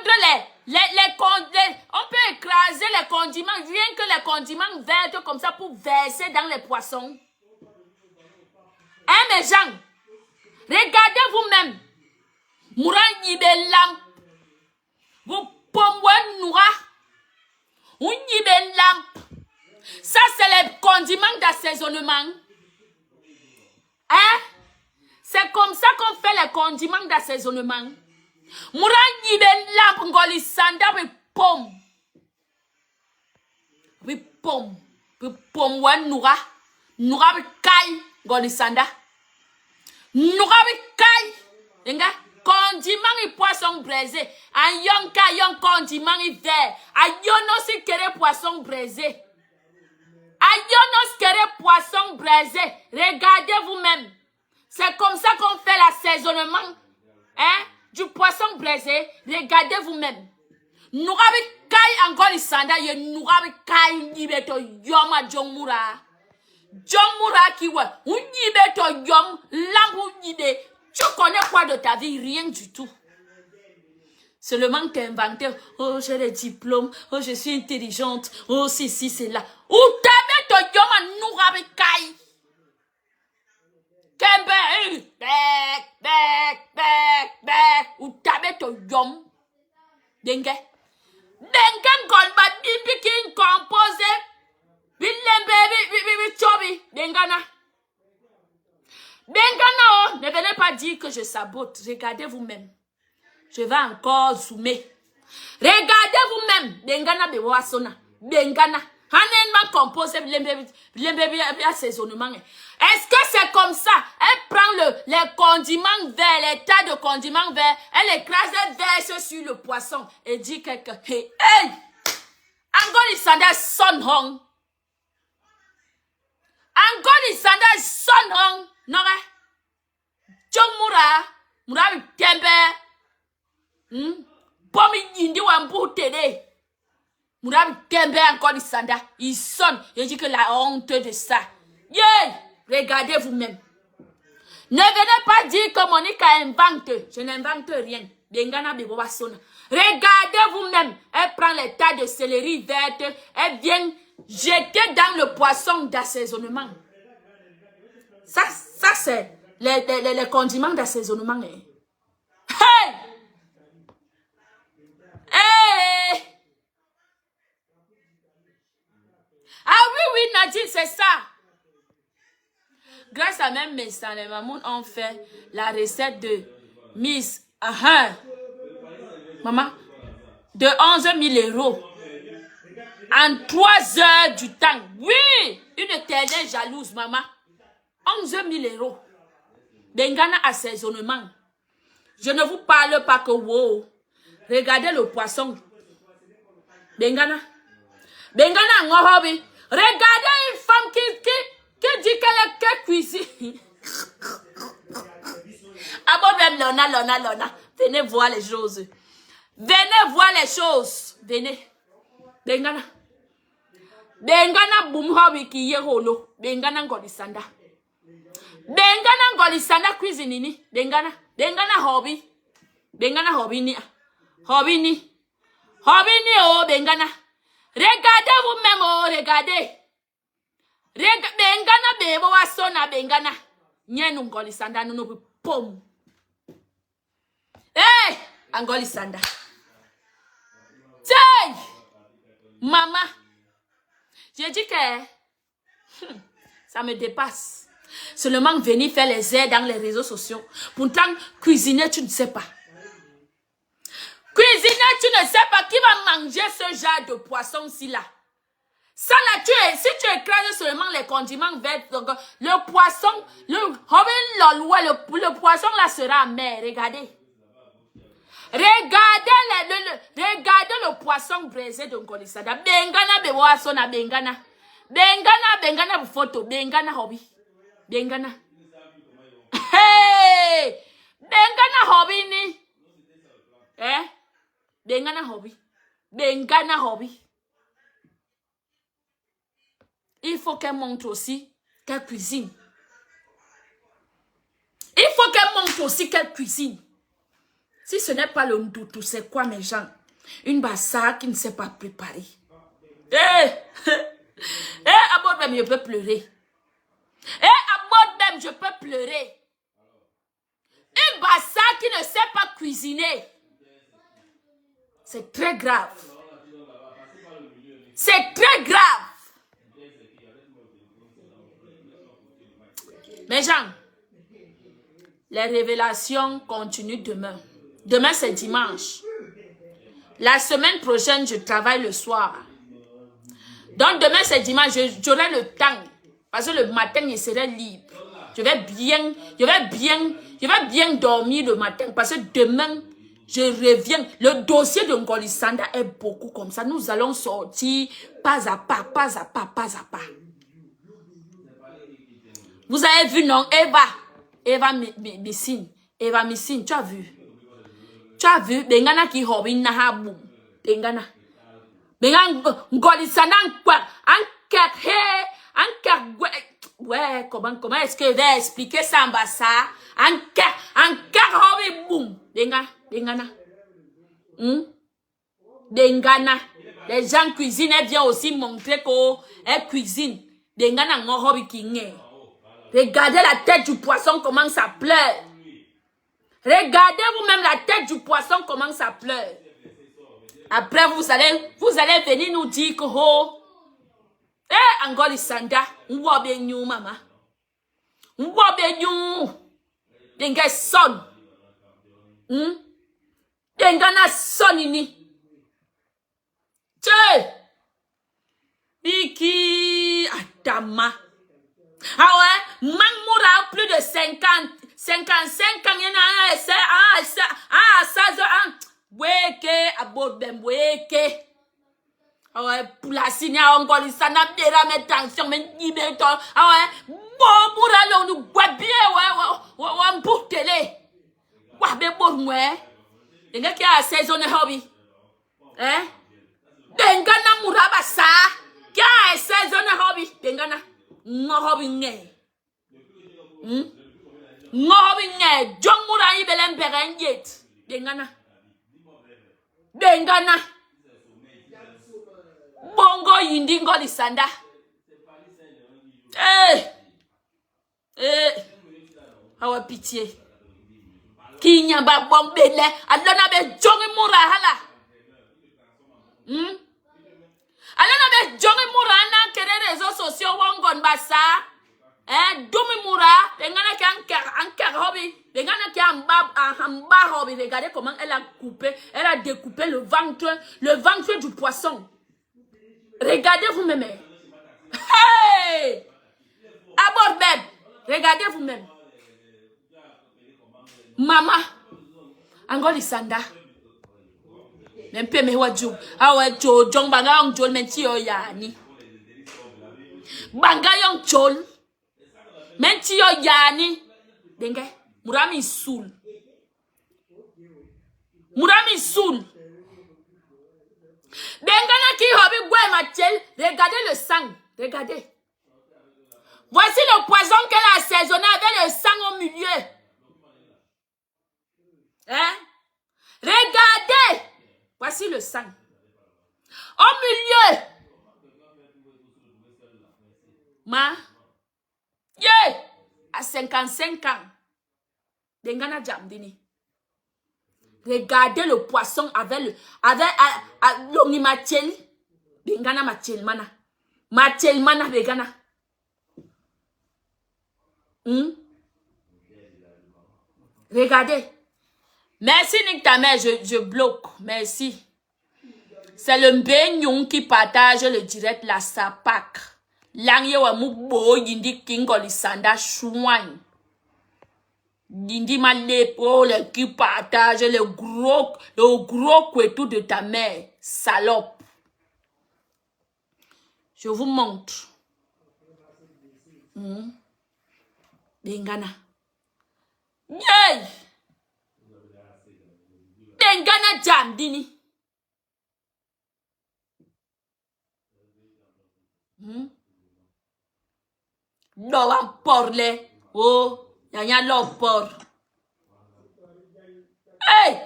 on peut écraser les condiments, rien que les condiments verts comme ça pour verser dans les poissons. Hein, mes gens? Regardez vous-même. Moura yibe lampe. Vous pommez noura. Ou yibe lampe. Ça, c'est les condiments d'assaisonnement. Hein? C'est comme ça qu'on fait les condiments d'assaisonnement. Moura yibe lampe ngoli sanda bi pomme. Bi pomme. Bi pomme wan noura. Noura bi kai ngoli sanda. Noura bi kai. Denga? Condiment et poisson braisé. A yon condiment et vert. A yon aussi kere poisson braisé. A yon aussi kere poisson braisé. Regardez vous-même. C'est comme ça qu'on fait l'assaisonnement. Hein? Du poisson braisé. Regardez vous-même. Nourabi kai encore isanda. Ye nourabi kai nibeto yoma jongmura. Jongmura kiwa. Unibeto yom. Lambu nibe. Tu connais quoi de ta vie? Rien du tout. Seulement t'es inventé. Oh, j'ai les diplômes. Oh, je suis intelligente. Oh, si, c'est là. Où t'avais ton yoma nourabi kai? Kembe, bec. Où t'avais ton yom? Dengue. Dengue, golba, bibikin, composé. Bilembe, chobi. Dengana. Bengana, ne venez pas dire que je sabote. Regardez vous-même. Je vais encore zoomer. Regardez vous-même. Bengana bewasona. Bengana. Hanenma composé bilembe assaisonnement. Est-ce que c'est comme ça? Elle prend les condiments verts, les tas de condiments verts, elle écrase les verse sur le poisson et dit quelqu'un. Hey! Angoli sanda son hong. Angoli sanda son hong. Non, Jong Moura Tembe, Pomi Yindi Wambu Tede, Moura Tembe encore du Sanda, il sonne, il dit que la honte de ça. Yeah, regardez vous-même. Ne venez pas dire que Monique invente, je n'invente rien. Bengana Beboba Sona. Regardez vous-même, elle prend les tas de céleri verte, elle vient jeter dans le poisson d'assaisonnement. Ça c'est les condiments d'assaisonnement. Hey! Hey! Ah oui, Nadine, c'est ça. Grâce à même mes sangs, les mamans ont fait la recette de Miss. Maman, de 11 000 €. En 3 heures du temps. Oui! Une éternelle jalouse, maman. 11 000 €. Bengana assaisonnement. Je ne vous parle pas que wow. Regardez le poisson. Bengana. Bengana ngohobi. Regardez une femme qui dit qu'elle cuisine. Ah bon, même Lona. Venez voir les choses. Venez voir les choses. Venez. Bengana. Bengana bumhobi ki yeholo. Bengana ngolisanda. Bengana ngolisanda cuisine ni. Bengana hobby. Bengana hobby ni. Hobby ni oh bengana. Regardez vous-même oh regardez. Bengana bebo wasona bengana. Nyenu ngolisanda no pom. Eh, angolisanda. Tiens, maman. J'ai dit que ça me dépasse. Seulement venir faire les aides dans les réseaux sociaux. Pourtant, cuisiner, tu ne sais pas. Cuisiner, tu ne sais pas qui va manger ce genre de poisson-ci là. Ça là, si tu écrases seulement les condiments verts, le poisson, le poisson là sera amer. Regardez. Regardez le poisson braisé de Ngolisada. Bengana bewasona bengana. Bengana photo. Bengana hobby. Bengana. Hey! Bengana hobby ni. Bengana hobby. Il faut qu'elle montre aussi qu'elle cuisine. Si ce n'est pas le ndoutou, c'est quoi mes gens? Une bassa qui ne sait pas préparer. À bord même, je peux pleurer. Une un bassa qui ne sait pas cuisiner. C'est très grave. C'est très grave. Mes gens, les révélations continuent demain. Demain, c'est dimanche. La semaine prochaine, je travaille le soir. Donc, demain, c'est dimanche. J'aurai le temps. Parce que le matin, je serai libre. Je vais bien dormir le matin. Parce que demain, je reviens. Le dossier de Ngoli Sanda est beaucoup comme ça. Nous allons sortir pas à pas, pas à pas, pas à pas. Vous avez vu, non? Eva Missine. Eva Missine, tu as vu? Tu as vu? Bengana ki hobi na habu. Bengana. Bengana Ngoli Sanda ouais, comment est-ce que je vais expliquer ça en bas ça? Hobi boum. Bengana. Bengana. Les gens cuisinent, elles viennent aussi montrer qu'elles cuisinent. Bengana hobi kinge. Regardez la tête du poisson, comment ça pleure. Regardez vous-même la tête du poisson, comment ça pleure. Après, vous allez venir nous dire que Ngoli Sanda, m'wobe nyou mama. M'wobe nyou. Denga son. Denga na son ini. Tche. Biki Atama. Ah ouais, Mangmoura plus de 55 ans, weke, abodem, weke. Ah ouais, pour la signer à Ngoli Sanda, bera mes tensions, mais ibeton. Ah ouais, bon, pour aller, on nous boit bien, ouais, on pour télé. Ouah, ben, pour moi, il y a qui a saisonné hobby. Hein? Bengana Mouraba sa, qui a saisonné hobby. Bengana, non hobby n'est. Non hobby n'est. John Mouraï Belem Berenget. Bengana. Bengana. Bongo yindi Ngoli Sanda. Awa pitié. Ki nyamba bombele. Alona be jongi mura hala. Alona be jongi mura na kere réseaux sociaux wangon basa. Dumi mura. Bengana ki anker hobby. Bengana ki amba hobby. Regardez comment elle a coupé. Elle a découpé le ventre du poisson. Regardez vous-même. Hey! Abord même. Regardez vous-même. Maman. Ngoli Sanda. Même peu me wajou. Awe jo jong banga on jol menti yo yani. Banga yon jol. Menti yo yani. Denge. Murami soul. Murami soul. Bengana ki hobi gwe matiel, regardez le sang, regardez. Voici le poison qu'elle a assaisonné avec le sang au milieu. Hein? Regardez. Voici le sang. Au milieu. À 55 ans. Bengana Jamdini. Regardez le poisson avec l'omimatiel. Bengana matiel mana. Matiel mana bengana. Regardez. Merci Nick ta mère, je bloque. Merci. C'est le Mbegnon qui partage le direct la sapak. Langye wa moubo yindi Ngoli Sanda chouane. Dindi ma l'épaule qui partage le gros couteau de ta mère, salope. Je vous montre. Bengana. Yay! Bengana Jamdini. L'homme porle. Oh. Y'a l'opor. Hey!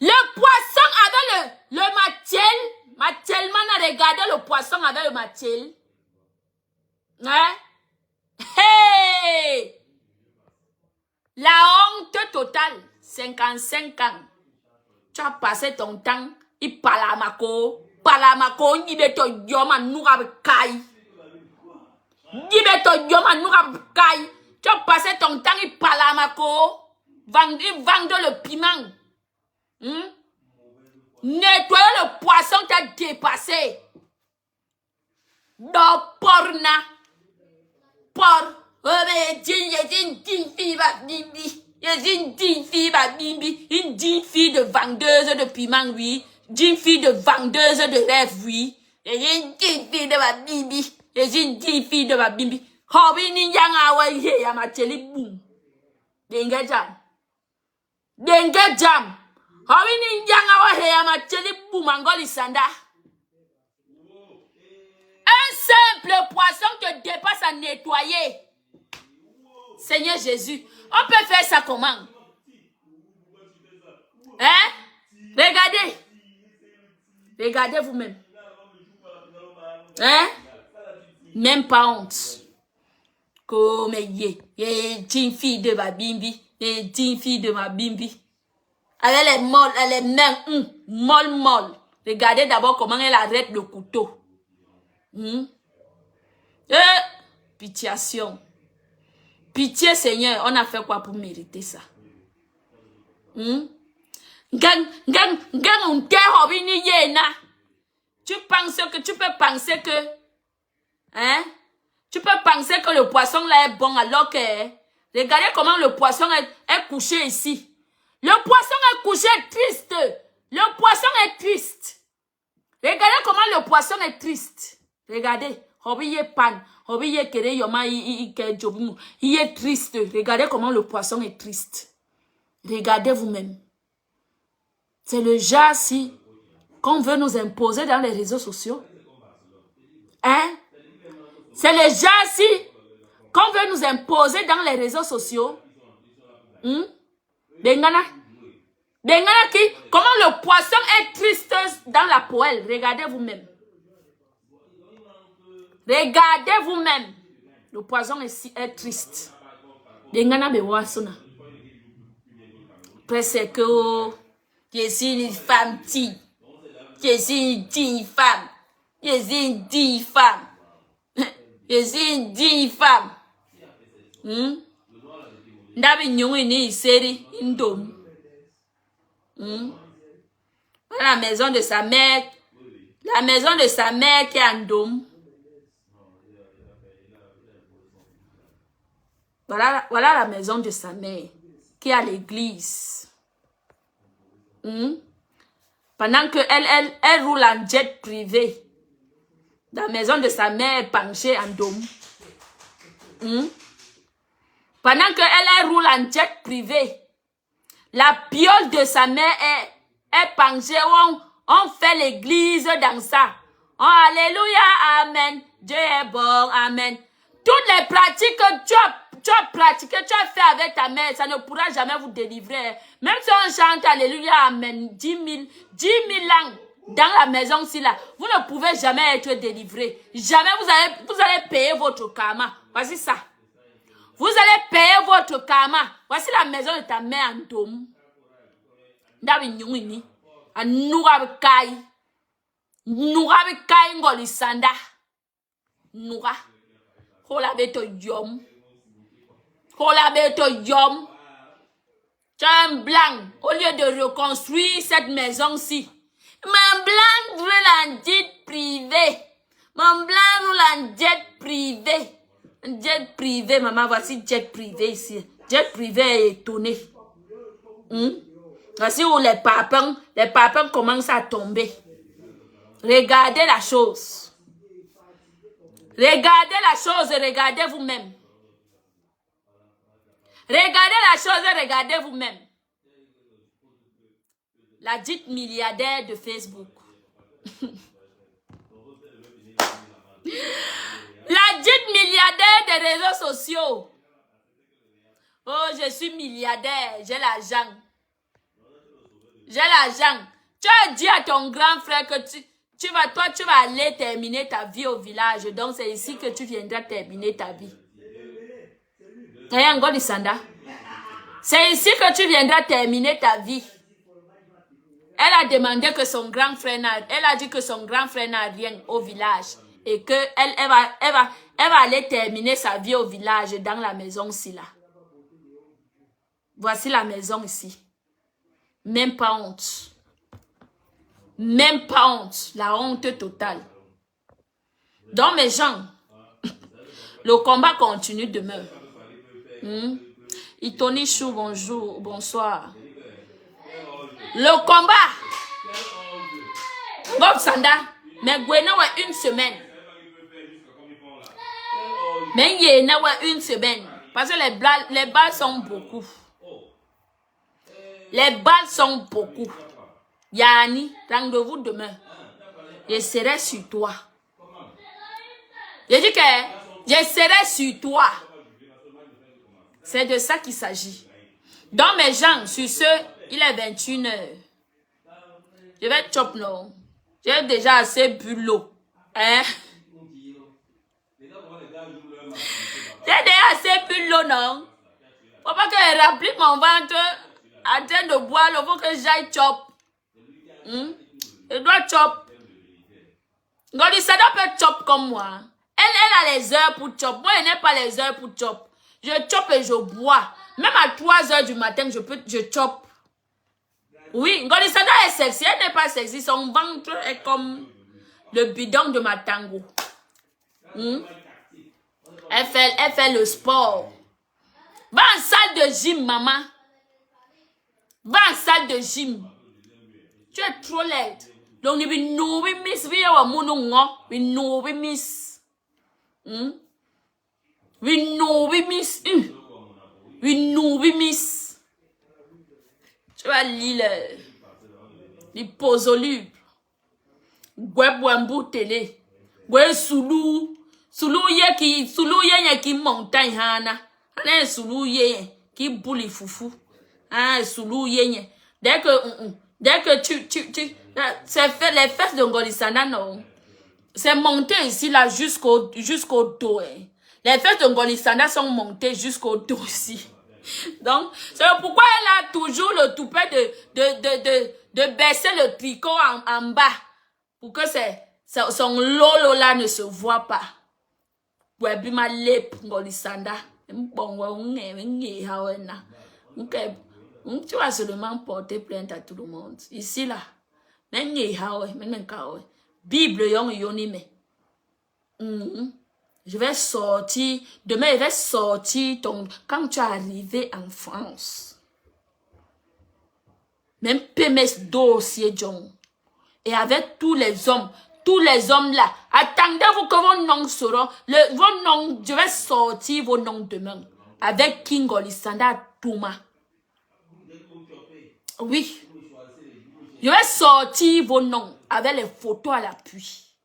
Le poisson avec le matiel. Matiel man a regardé le poisson avec le matiel. Hein? Hey! La honte totale, 55 ans. Tu as passé ton temps, il palamako, il beto yoma noura kai. Il beto yoma noura kai. Tu as passé ton temps, il palamako, vendre le piment. Nettoyer le poisson, t'as dépassé. Dans porna. Por. Une digne fille de vendeuse de piment, oui. Digne fille de vendeuse de rêve, oui. Une digne fille de ma bibi. Une digne fille de ma bibi. Hobi ni yang awa ye ya mateli boom. Dengue jam. Dengue jam. Hobi ni yang awa ye ya mateli boom angoli sanda. Un simple poisson te dépasse à nettoyer. Seigneur Jésus, on peut faire ça comment? Hein? Regardez. Regardez vous-même. Hein? Même pas honte. Comme une fille de ma bimbi. Une fille de ma bimbi. Elle est molle, elle est même molle. Regardez d'abord comment elle arrête le couteau. Pitiation. Pitié, Seigneur, on a fait quoi pour mériter ça? Tu penses que tu peux penser que, hein? Tu peux penser que le poisson là est bon alors que, regardez comment le poisson est couché ici. Le poisson est couché triste. Le poisson est triste. Regardez comment le poisson est triste. Regardez. Il est triste. Regardez comment le poisson est triste. Regardez vous-même. C'est le genre-ci qu'on veut nous imposer dans les réseaux sociaux. Hein? C'est le genre-ci qu'on veut nous imposer dans les réseaux sociaux. Dengana qui? Comment le poisson est triste dans la poêle. Regardez vous-même. Regardez vous-même. Le poison est triste. Presque que je suis une femme digne. Je suis une digne femme. Je suis une digne femme. Je suis une digne femme. Ndabi nyongi ni seri indom. La maison de sa mère. La maison de sa mère qui est en dôme. Voilà la maison de sa mère qui est à l'église. Pendant que elle roule en jet privé. La maison de sa mère est penchée en dôme. Pendant que elle roule en jet privé. La piole de sa mère est penchée. On fait l'église dans ça. Oh, alléluia, amen. Dieu est bon, amen. Toutes les pratiques que tu as pratiquées, tu as fait avec ta mère, ça ne pourra jamais vous délivrer. Même si on chante alléluia, amen, 10 000 ans dans la maison-ci là, vous ne pouvez jamais être délivré. Jamais vous allez payer votre karma. Voici ça. Vous allez payer votre karma. Voici la maison de ta mère en dôme. Ndabi Nourabikai ngolisanda. Noura. Hola beto yom. Tu as un blanc. Au lieu de reconstruire cette maison-ci. Mon blanc roule en jet privé. Mon blanc roule en jet privé. Jet privé, maman, voici jet privé ici. Jet privé est étonné. Voici où les papins commencent à tomber. Regardez la chose. Regardez la chose et regardez vous-même. Regardez la chose et regardez vous-même. La dite milliardaire de Facebook. La dite milliardaire des réseaux sociaux. Oh, je suis milliardaire, j'ai l'argent. J'ai l'argent. Tu as dit à ton grand frère que tu vas aller terminer ta vie au village. Donc, c'est ici que tu viendras terminer ta vie. Et encore du sanda. C'est ici que tu viendras terminer ta vie. Elle a demandé que son grand frère elle a dit que son grand frère n'a rien au village. Et que elle va aller terminer sa vie au village, dans la maison ici là. Voici la maison ici. Même pas honte. Même pas honte. La honte totale. Donc mes gens, le combat continue demain. Itoni Chou, bonjour, bonsoir. Le combat. Bob Sanda, mais Gwena wa une semaine. Mais Yéna wa une semaine. Parce que les balles sont beaucoup. Les balles sont beaucoup. Yani, rendez-vous demain. Je serai sur toi. Je dis que je serai sur toi. C'est de ça qu'il s'agit. Donc mes gens, sur ce, il est 21h. Je vais chop non. J'ai déjà assez bu l'eau. Hein? J'ai déjà assez bu l'eau, non? Faut pas que je remplis mon ventre en train de boire l'eau. Faut que j'aille chop. Je dois chop. Ngolisanda peut chop comme moi. Elle a les heures pour chop. Moi, je n'ai pas les heures pour chop. Je chop et je bois. Même à 3h du matin, je chop. Oui, Ngolisanda est sexy. Elle n'est pas sexy. Son ventre est comme le bidon de ma tango. Elle fait le sport. Va en salle de gym, maman. Va en salle de gym. Tu es trop laide. Donc, we know we miss. We know we miss. We know we miss. We know we miss. Tu vas lire les posolubles. Gwebwambu télé. Gwe soulou. Soulou ye ki montagne hana. Hana soulou ye ki bouli foufou. Ah, soulou ye. Dès que tu c'est fait les fesses de Ngolisanda, non. C'est monté ici là jusqu'au dos. Hein. Les fesses de Ngolisanda sont montées jusqu'au dos ici. Donc, c'est pourquoi elle a toujours le toupet de baisser le tricot en bas. Pour que son lolo là ne se voit pas. Tu vas seulement porter plainte à tout le monde. Ici là. Bible je vais sortir. Demain, je vais sortir quand tu es arrivé en France. Même PMS dossier John. Et avec tous les hommes là. Attendez-vous que vos noms seront. Vos noms, je vais sortir vos noms demain. Avec King Ngolisanda Touma. Oui. Je vais sortir vos noms avec les photos à l'appui.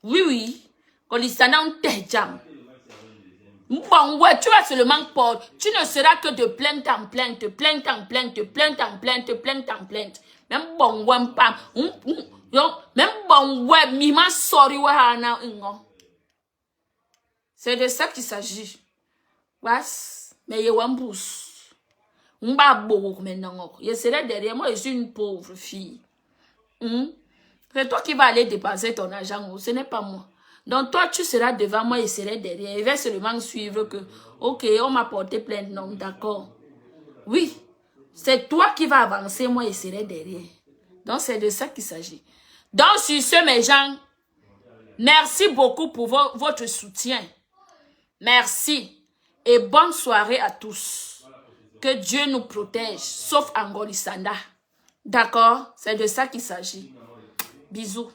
Oui. Ngolisanda on t'éjame. Bon, ouais, tu vas seulement porter. Tu ne seras que de plainte en plainte, plainte en plainte, plainte en plainte, plainte en plainte. Même bon, ouais, pam. Même bon, ouais, mima sorry, ouais, hana, c'est de ça qu'il s'agit. Was, mais il y a un brousse. Je serai derrière moi, je suis une pauvre fille. C'est toi qui vas aller dépenser ton argent, ce n'est pas moi. Donc toi, tu seras devant moi, je serai derrière. Je vais seulement suivre que, ok, on m'a porté plainte, non, d'accord. Oui, c'est toi qui vas avancer, moi, je serai derrière. Donc c'est de ça qu'il s'agit. Donc sur ce, mes gens, merci beaucoup pour votre soutien. Merci. Et bonne soirée à tous. Que Dieu nous protège, sauf Ngolisanda. D'accord? C'est de ça qu'il s'agit. Bisous.